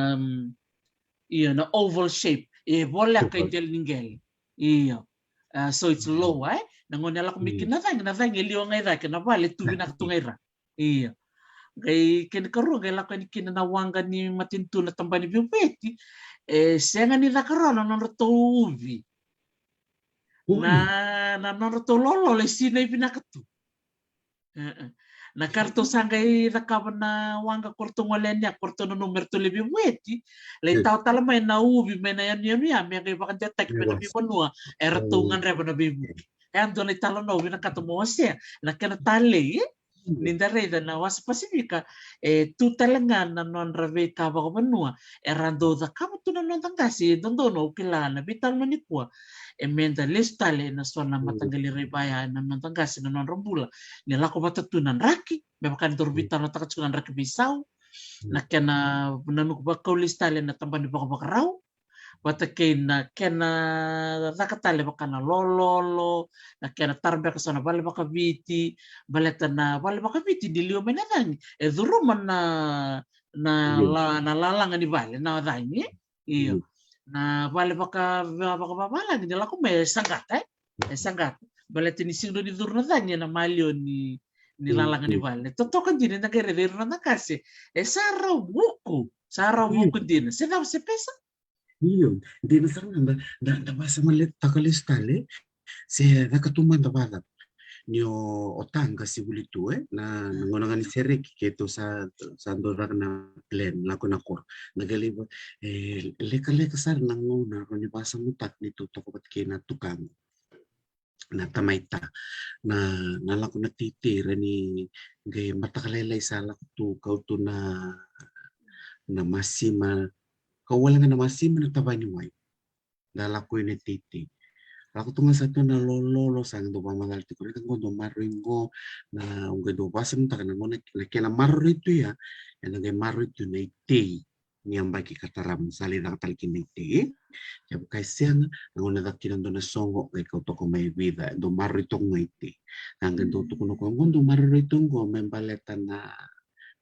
oval shape bola ka intel ningel iyo so it's low nangon nala kumikin na thang liyo ngai da kena vale tu bina tungaira iya kay ken karo gela ko ni kinawanga ni matintu na tambani bibeti senga ni da karo no to uvi na no to lolo le sina pinakatu na karto sangai da kabana wanga korto ngolenya korto no numero to le bibeti le tau tala mai na uvi mena yan ya me kay bakan detek mena bibonua ertungan reba na bibu ando le tala no bina katomo se na kana tale ninda reda na was pasifika tu talangan na non rave ka ba banua erando da kamo tu na non tangasi dondo no kilana bital manikwa emenda listale na sona matangali rebaya na non tangasi na non rombula ni lako batatunan raki me bakan dorbitan na takatsunan raki bisau na kena nanuk bakau listale na tambani bakabakarau wata kena rakatale bakana lololo na kena tarbe kasana bale bakabiti baleta na bale bakabiti dilio menadani dhuruma na lalanga ni bale na dani iyo na bale bakababala ni laku me sangata sangata baleta ni singdo ni durna dani na malio ni lalanga ni bale totokan dini na kere na kasi sara buku dini sedang sepesa. Iyo, hindi na sarang da basa malit takalistale se nakatuman da bala nyo otanga si bulitu na nangonangan ni serek keto sa dorak na plan lako na kor nagaliba leka sar nangona ni basa mutak nito tokopat kina tukang na tamaita na nalako na titira ni gay matakalelay sa lako tu kau tu na masima kawalangan na masima na tabay ni May dalako ni titi. Ako tunga sa ito na lolo sang do pamagal ti kulit ko do maringo na ungay do basam ta kana ngona kena marito ya nagay marito na ite niyang bagi kataram sali na katalkin na ite kaya kay siyang ngona dakinan do na songo kay ko to ko may vida do marito ng ite hanggang do to kuno ko do marito ngo may baletan na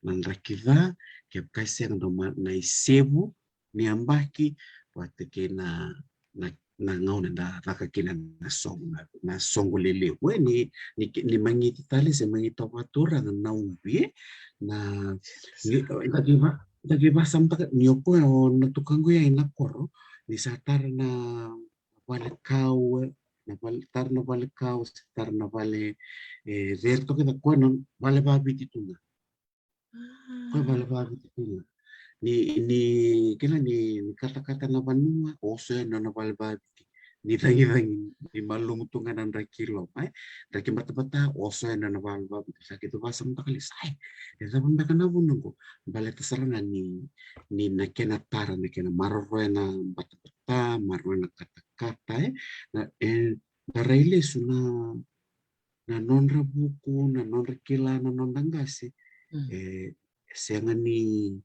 ng rakiva kaya kay siyang do na isebu niyang bagi wate kena na ngau na nakakina na song lele we ni mangiti tali se mangito patura na ubi na tagiba samta nyopo o natukang ko yan nakoro ni satar na balikaw na balikaw satar na bale verto kita kuanon bale babi tituna ko bale babi tituna ni kila ni kata-kata na banua oso na balbati ni tangi ni malumutungan ang rakilo ay raki bata oso na balbati sakit basam takali sai esa bunda kana bunung ko baleta sarangan ni nakena nakena marro na bata marro na kata-kata na daraile suna na nonra buku na nonra kila na nondangasi siangan ni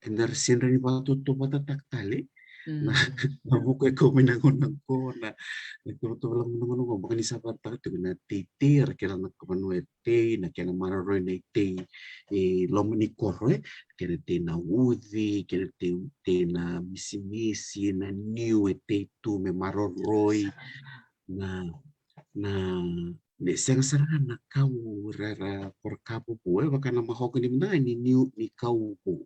endar sindra ni patuto patatak tali na nabuko ko minangon ko na nagtuto lang naman ko baka ni sabar ta to na titir kila na kapanuete na kila mararo na ite lomni korre kila te na uzi kila te na misimisi na new ete tu me maroroi na ne seng sarangan na kau rara por kapu po baka na mahok ni mna ni kau po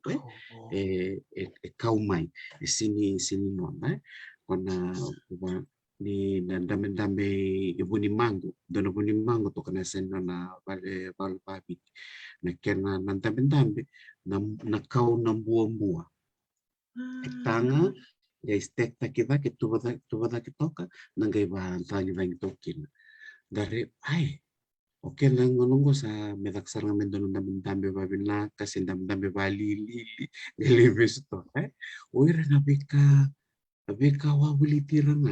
kau mai sini non kona ni dame ibu ni mango dono ibu ni mango to kana sen na vale papi na kena nan dame na kau na buah tanga ya istek takiba ke tuba kitoka nangai ba tanya tokin dari oke lang ngonong sa medaksar nga mendon dambe babina kasi dambe bali lilibis to oy nabika wawili tirang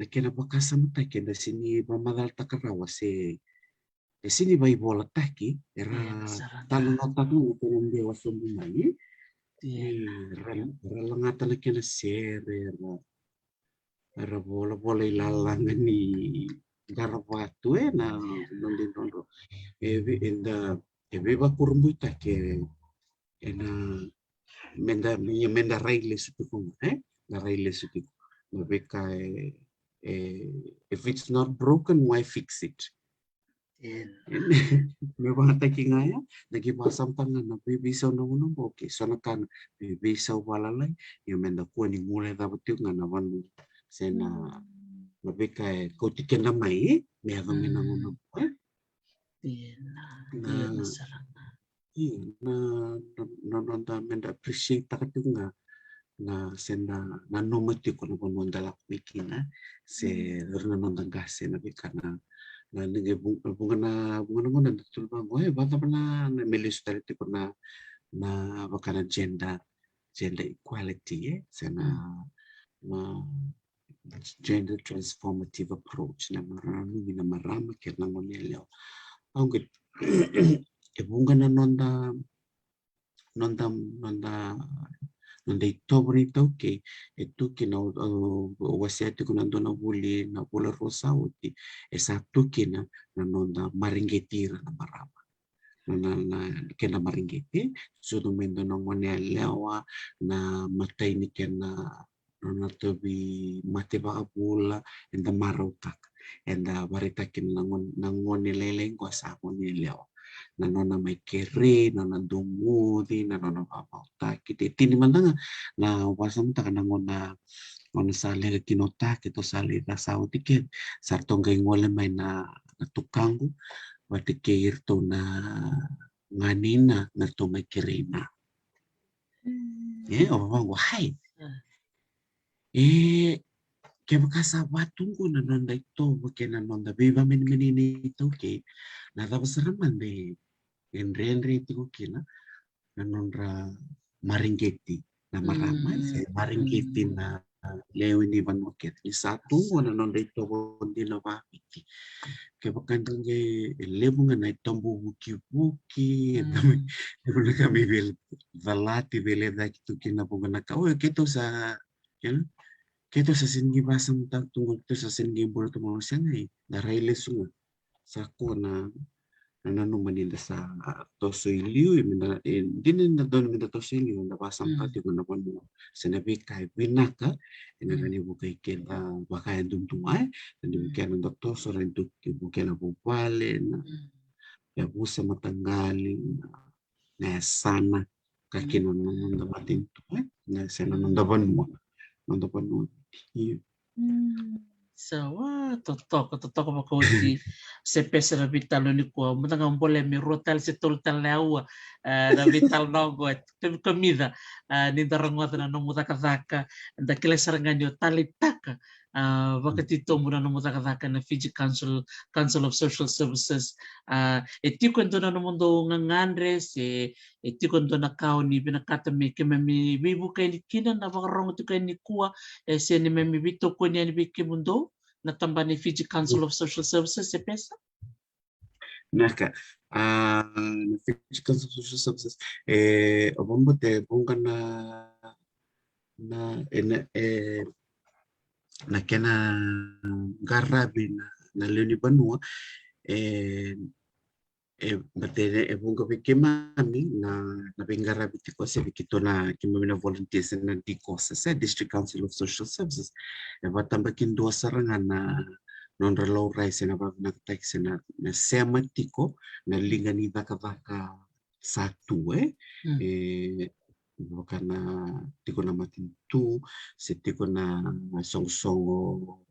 kena bakasam ta kena sini pamadal takarawa sini bai bola taki era tanong kung dewa sumbunay ralangatan na kena sere era bola ilalangan ni garwatu na nondin rondo ebe ba kurumbuita ke ena menda raile sutuku na raile sutuku mabeka if it's not broken why fix it me ba takingaya nagibasam tangan na bibisaw na unong okay so nakan bibisaw balalay yung menda ko ni mula dapat yung nga naman sena mabeka ko tiken na mai meron minangunong na menda appreciate takat nga na senda nanomati ko na kung dalak mikina se nandang gase na bika na bunga na natulbang bata pa na milis taliti ko na baka na gender equality sana gender transformative approach na marami kaya na ngonelyo ang bunga na nonda ito bonito que que na wasiati kuna ndo na bula rosauti esatu kina na nonda maringetira na marama na kena maringeti sudu mendo na ngone lewa na mataini kena na tobi mate bula enda marotak enda barita kina na ngone lele ko sa ngone lewa na nona mai kere na dumudi na nona papauta kiti tini mandanga na wasam ta kana ngona sale kinota kito sale da sauti ke sartonga ngole mai na tukangu wate keir to na nganina na to mai kerena wahai ke makasa watungku na nonda ito ke na nonda beba menini ito ke na tapos raman de Enre tiku kina na nonra maringgeti na maramai maringgeti na lewi ni manuket ni satu na nonra ito bondi na wapiti ke bakandang lebungan na itombu buki na kami bel valati bele da kitu kina bunga ka keto sa keto sa singi basam tak tunggu keto sa singi bolo to mo sangai darai lesunga sako na nanu maninda sa toso iliu dinin na don minda toso iliu na basam tati ko na panu sinabi kai binaka ina nani bukai kena bakaya dumtumai nani bukai na toso ren tu bukai na bupale na ya busa matanggali na sana kaki na nanda matin tu na sana nanda panu Sawa, totoko makauti se pesa na vital ni ko mutanga mbole mi rotal se toltal lewa na vital nongo comida ni darangota na nomu takataka da kile saranganyo talitaka wakati tomu na nomu takataka na Fiji Council of Social Services etiko ndo na nomundo ngangandre se etiko ndo na kau ni binakata mi kememi bibu kay ni kina na bakarong tu kay ni kuwa se ni memi bito ko ni bikimundo na tambani Fiji Council of Social Services se pesa? Naka na Fiji Council of Social Services obombo te bunga na kena garabi na leoni banua batene bunga bikemami na bengarabi tiko se bikito na kimamina volunteers na tiko se District Council of Social Services batambakin dua sarangan na non relo rice na ba na tax na sematiko na lingani baka satu bukan tiko na matintu setiko na song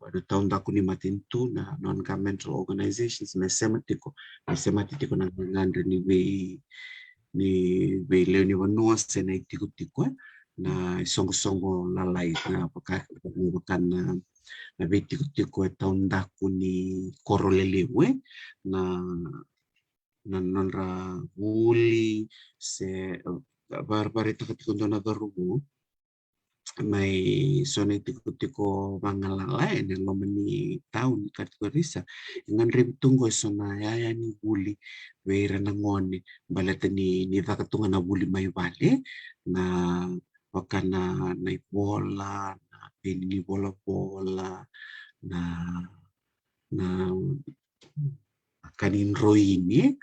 ada tahun aku ni matintu na non governmental organizations na sematiko na ngandre ni leo ni wanua sena tiko na song lalai na bukan na tiko tahun daku ni korolelewe na nonra uli se barbari tiko na garubu may sone tiko mangalala en lo mani tahun kategorisa ngan rimtungo sona yaya ni uli weira nangone balata ni vakatunga na uli may vale na wakana na bola na pini bola na kanin roini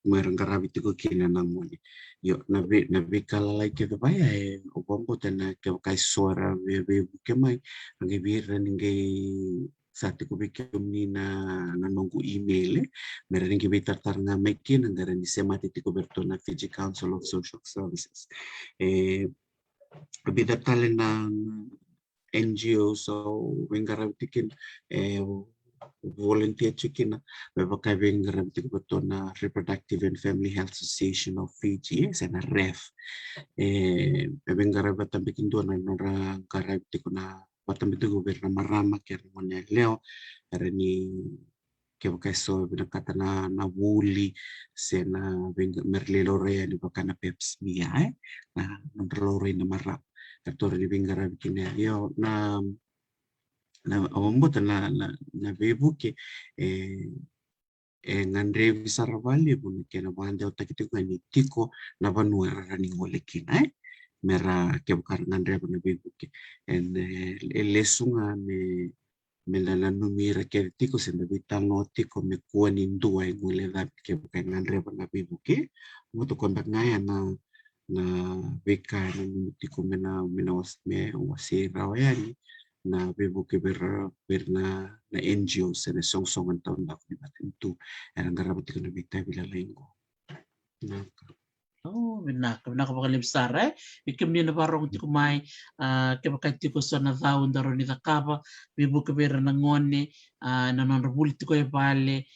merangkarabi tiko kina nangone yo nabi kalalai ke baya obombo tena ke kai suara be kemai nge bira nge satu ko bikem ni na nunggu email mereng ke bitar nga mekin ngara ni semati tiko bertona Fiji Council of Social Services bitar talen na NGO so wengara tikin volunteer chicken bebakai bengaram tik betona Reproductive and Family Health Association of Fiji sana REF bengara batam bikin dua nora garab tikuna batam itu goberna marama ker mone leo ni ke bakai so binakata na wuli sena merlelo rea ni bakana peps mia na nonrelore na marap kator ni bengara bikin yo na ombo na bebu ke ngandre visara vale bun kena bande otakite ngani tiko na banua rani ngole kina mera ke bukar ngandre bun bibuke en lesunga me la numira ke tiko se me vital no tiko me kuani ndua ngule da ke bukar ngandre bun bibuke moto kondak ngaya na beka na tiko mena wasi rawayani na bibuke na NGO se ne song tahun dak ni batin tu era ngara tiko na bita bila lengo na Oh, benak bakal besar bikin dia nabarong tiko mai ke bakai tiko sana daun daro ni takaba bibu ke bera nangone na non buli tiko e bale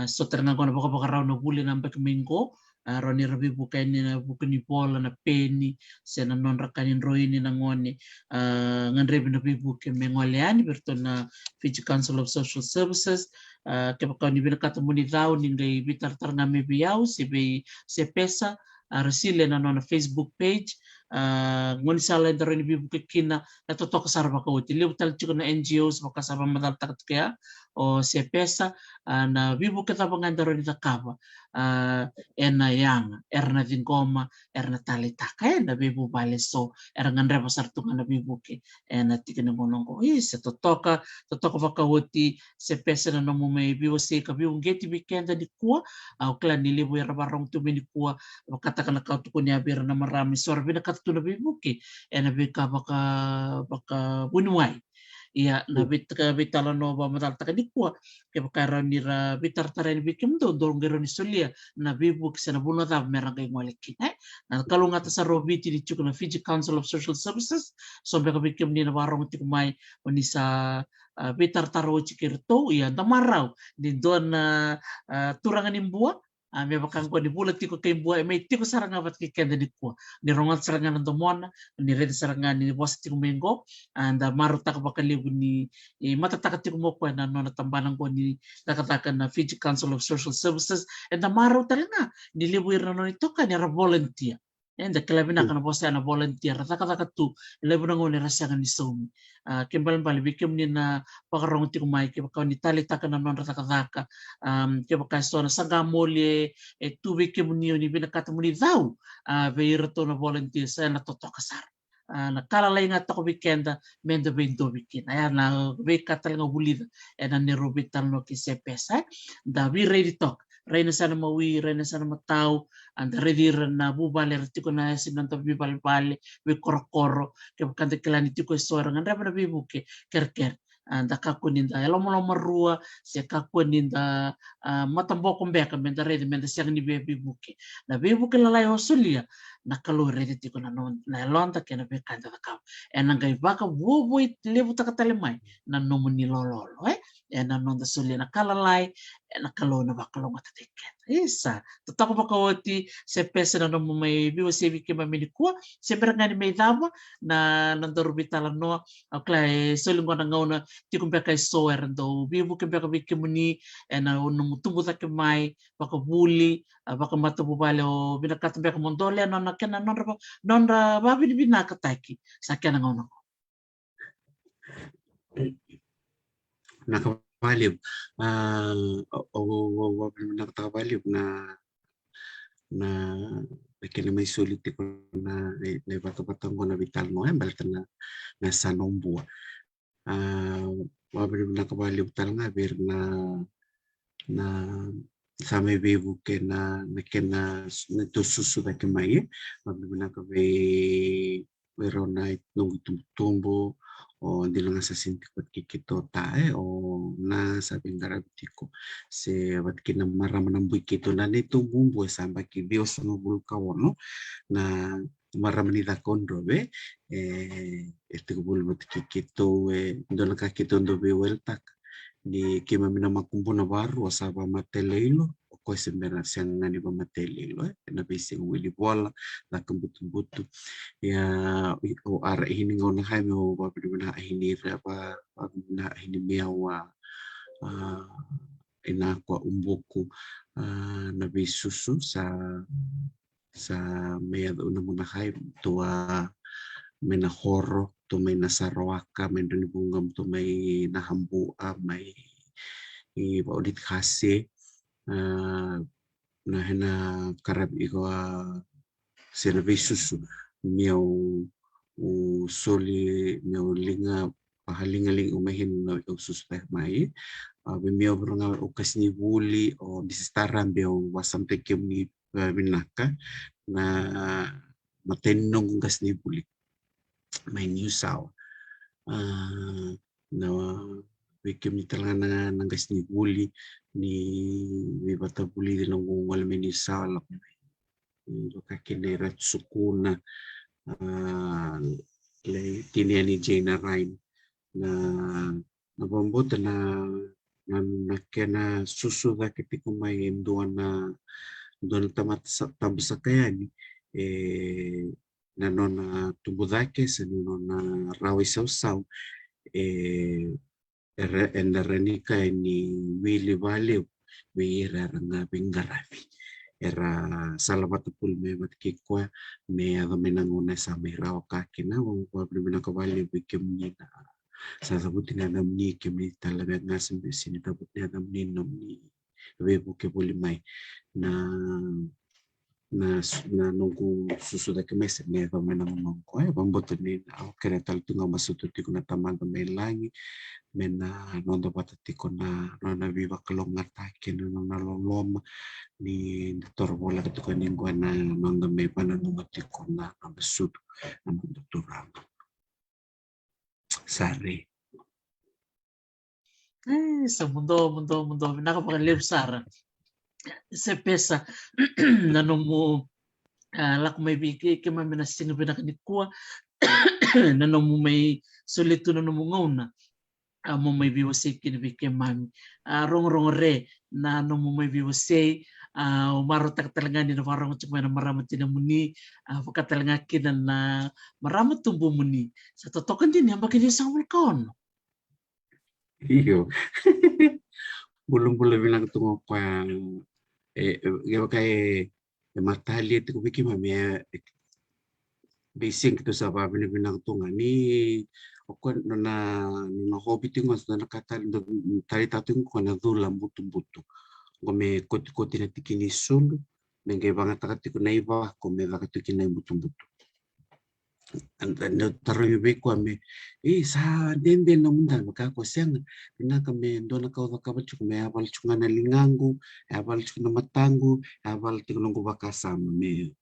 so terna gona baka raw na buli namba ke minggo roni rabi buka ni na buka ni bola na peni se na non rakanin roini nangone ngandre na bibu ke mengoleani berto na Fiji Council of Social Services ke baka ni bina katamuni daun ni ngai bitar tarna me biau se pesa resile na nona Facebook page ngoni sala ndaro ni bibu kina na toto kasar baka uti liu tal chiko na NGOs baka saba madal takat kaya o se pesa na bibu kita bangandaro ni takaba ena yang erna dingoma erna tali taka na bibu bale so erna ngandre pasar tunga na bibu ke ena tikene ngonongo se totoka baka uti se pesa na nomu me bibu se ka bibu ngeti bikenda di kuwa au klan ni libu era barong tu ni kuwa kata kana kau tu kunya bir na marami suara bina kata tu na bibuki ena bika baka bunuai ia na bitala no ba matal taka di kuwa ke baka nira bitar tara ni bikim do dorong gero ni solia na bibuk sana buno da merang kay ngwalekin na kalau ngata sa robiti di cukup na Fiji Council of Social Services so beka bikim ni na barong ti kumai onisa bitar taro cikirto ia damarau di don turangan imbua me bakang ko di bulat tiko kay buay may tiko saranga bat kay kenda di ko ni rongal saranga ng domona ni red saranga ni boss tiko mengo and maruta ka bakalibu ni matataka tiko mo ko na no natambanan ko ni nakatakan na Fiji Council of Social Services and maruta nga ni libu no ito ka ni volunteer and kalabi na kana boss na volunteer taka tu libu na ngoni rasangan ni somi kembali bikim ni na pakarong tiko mai ke bakaw ni talita ka na non taka ke baka so na sagamole tubi ke munio ni binakata muni daw veirato na volunteer sa na toto kasar na kalalay nga tako weekenda mendo bendo weekend ayan na wekatal nga bulida na nirubitan no ki sepesa da we ready talk Reyna sana mawi, reyna sana matao, and ready na bubale ratiko na sinanta bibal-bale, we koro-koro, ke bakante kilani tiko isora, nga reba na bibuke, ker-ker. Da kakuninda elomolo marua se kakuninda matamboko mbeka menda redi menda siang ni bibuke na bibuke lalai hosulia na kalu redi tiko na londa ke na bekanda da kau ena ngai baka wobo lebu takatale mai na nomu ni lololo ena nonda sulia na kalalai ena kalu na bakalo ngata teket isa tatako baka woti se pesa na nomu mai biwa se bike mamini kuwa se berangani mai dama na nandarubitala noa aklai solingo na ngauna tikum beka soer do bibu ke beka bike muni ena no tumbu take mai baka buli baka mata bubale o binakata beka mondole na kena nonra babi ni binaka taki sakena ngono nakabalib o nakabalib na kini may sulit ko na bato-batong ko na vital mo balikan na sanombo wabri nakabalib tal nga bir na sa may bibu ke na nito susuda ke may wabri nakabe pero na nung tumbo o hindi lang sa sintikot kikito tae o na sabing garabitiko se wat kinamaraman ng bukito na nito bumbu samba ki Dios no bulkawo no na maramanida konrobe este bulbot kikito ndo nakakito ndo beweltak ni kimamina makumbu na baru asaba mateleilo ko sembera siang ngani ba mateleilo na bising wili bola la kumbutu ya o ara hini ngona hai mo ba bina hini apa na hini miawa ina kwa umbuku na bisusu sa mea una muna hai tua mena horo tu mena sarawaka mena bungam tu mai na hambu mai i audit khase na hena karab iko serviços meu o soli meu linga pahalingaling umahin na o suspect mai meu brunga o kasni buli o distaran beo wasam tekem ni binaka na matenong kasni buli may new saw na bikim ni talaga ng kasni buli ni bata buli din ng wala may new saw lak kakinerat sukuna tinia ni Jane Ryan na nabambot na kena susu da ketika main doon tamat tabsa kaya ni na nona tubudake sa nona rawi saw endarenika ni Willy Valeu wira nga bingarafi era salamat pul me matkikwa me menanguna sa may raw kakina wang wabli kawali bikim ni na sasabutin na namni kimi talaga nga sinitabot na namni namni webo ke bulimay na nunggu susuda kami sa neva menang ko ay bamboto ni ako kaya tal tunga masututi ko na tamaga may langi mena nondo patati ko na viva kalong atake na naloloma ni torbola to ko ningwa na nondo may pananungati ko na masuto na doktoral sari sa mundo nakapagaliw sara sa pesa nanomo lak may bigay kama minasing pinakanikwa nanomo may solito nanomo ngauna mo may biwasay kinibigay mami rong re na nanomo may biwasay umarotak talaga ni na parang cuma na maramat tinamuni pagkatalaga kinan na maramat tumbo muni sa totokan din yang bakit isang vulkan iyo belum bilang tunggu ko kay matali ito ko bikin mami basing kito sa babi bilang tunga ni ako na hobby tingo na nakatali tali tatung ko na dulam buto kome koti na tikini sulu nengke banget takati ko na iba kome takati kina buto ando taruh ko ame sa dende na munda makako siyang pinakame ndo na kawa kabachu me abal chunga na lingangu abal chunga matangu abal tinulong ko bakasama me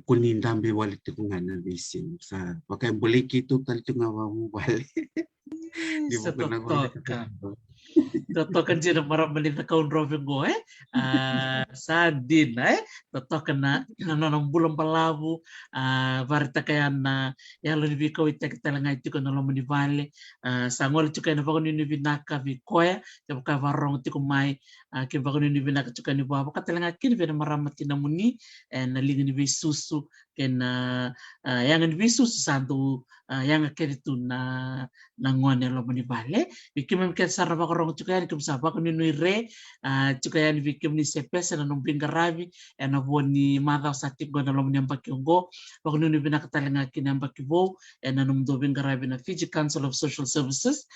kunin dambe wali tikungan na bisin sa pakai boliki tu tal tunga mo bali di sa bukan na totokan totokan sila maramali na kaun robin go sa din totokan na nanong bulang palabu varita kaya na yalo ni biko itek talanga itu ko nalo mani vale sa ngol chuka na bakon ni binaka vikoya jab ka varong ti ko mai ke bakon ni binaka chuka ni baba ka talanga kin vena maramati na muni na lingi ni bisusu ken yang ni bisusu santu yang keritu na ngone lo mani vale bikim ken saraba ko rong chuka ni kumsaba ko ni re chuka ni bikim ni sepesa na nung bingaravi na boni mada satik go na lo mani ambakiongo bakon ni binaka talanga kin ambakivo na nung do bingaravi na Fiji Council of Social Services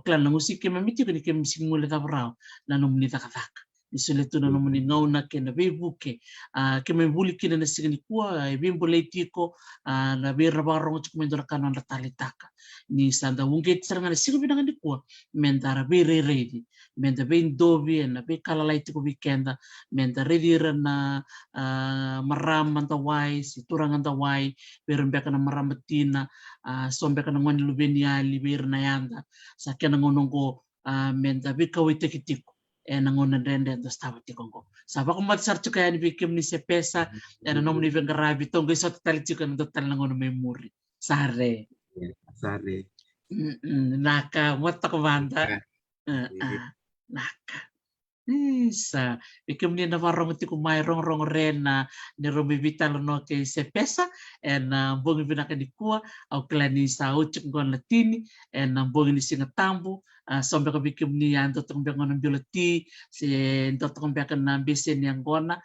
klan na musiki mamiti ko ni kem singule tabrao na nung ni takataka isuletu na nung ni ngauna ken na bebuke kem buli kin na signi kuwa bimbole tiko na birra barong chuk mendora kanon na talitaka ni sanda wungit saranga na sigo binanga ni kuwa mentara bere ready menta ben dobi na be kala laiti ko weekenda menta ready na maram mantawai siturang antawai berembe kana maramatina sombe kana ngoni lubeniali bir na yanda sa kana ngonong ko menta be kawite kitiko nangona dende do stava tikongo saba ko matsar chuka ni bikim ni sepesa na nom ni vengarabi tongo so tali chuka ndo tal nangono memori sare naka motta ko banda naka isa bikim ni na varong ti ko mai rong rena ni robi vital no ke sepesa bongi binaka di kuwa au klani sa uchuk gon latini bongi ni singa tambu sombe ko bikim ni anto tong bengon biolati si anto tong bekan na besen yang gona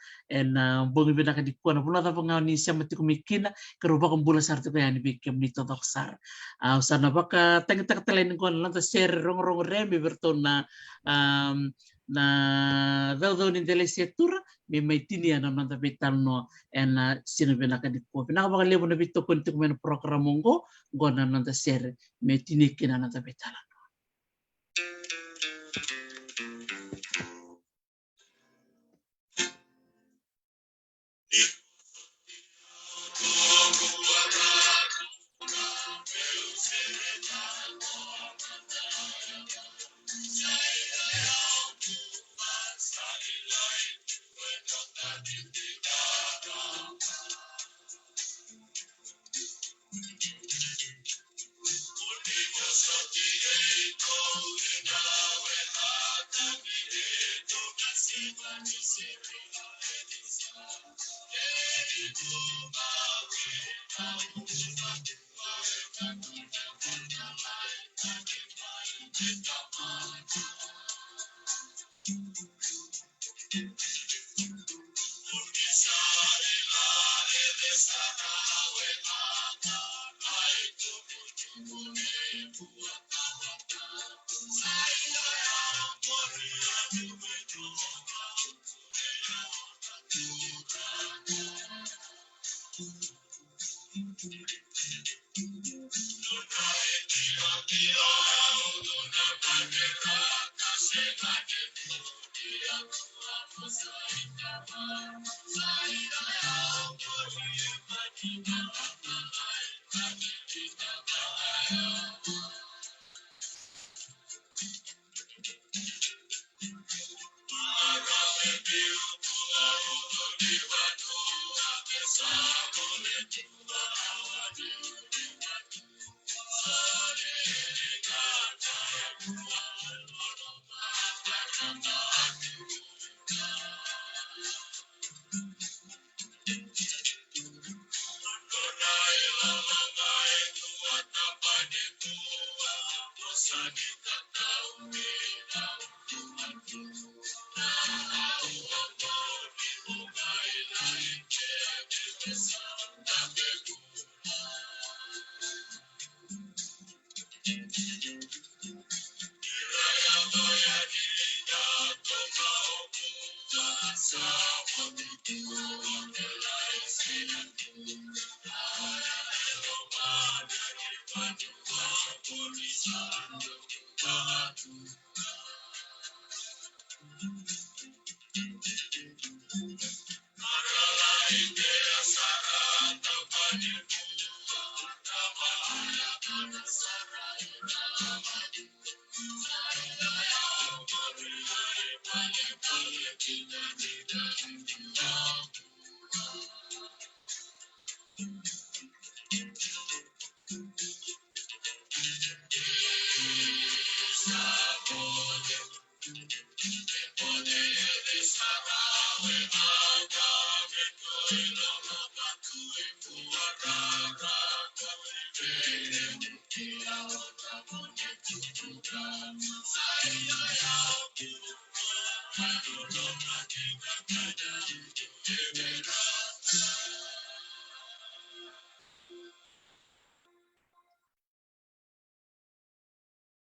bongi binaka di kuwa na bula ta pangaw ni siya mati kumikina karuba kong bula sarto ko yan bikim ni totok sar sana baka teng telain gon lanta share rong rembe berto na na daw ni delesetura me mai tini ana nanta betal no ena sino bena ka dikko bena ba lebo na bitto kon tik men program ngo gona nanta ser me tini kina nanta betal.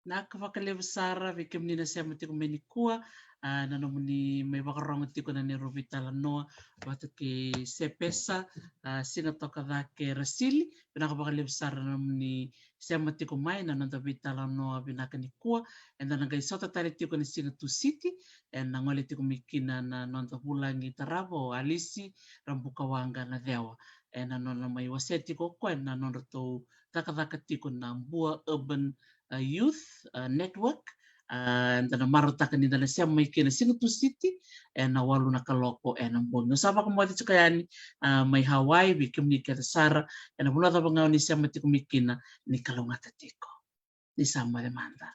Nakawakalewa sara vike menina siama tiko menikua na nomuni mai wakaronga tiko na nero vitala noa watu ke sepesa singa toka dhake rasili nakawakalewa sara na nomuni siama tiko mai na nanda vitala noa binaka nikua enda nagai sota tari tiko ni singa tu city enda ngole tiko mikina na nanda hulangi taravo alisi rambuka wanga na dewa enda nona mai waseti koko enda nona tau taka tiko na Mbua Urban Youth Network and na marutaka ni dana siya may kina Singapore City and na walo na kaloko and ang buong. Nasaba ko mo dito kaya ni may Hawaii bikim ni kata Sara and na mula tapang ni siya mati kumikina ni kalungata tiko ni sama demanda.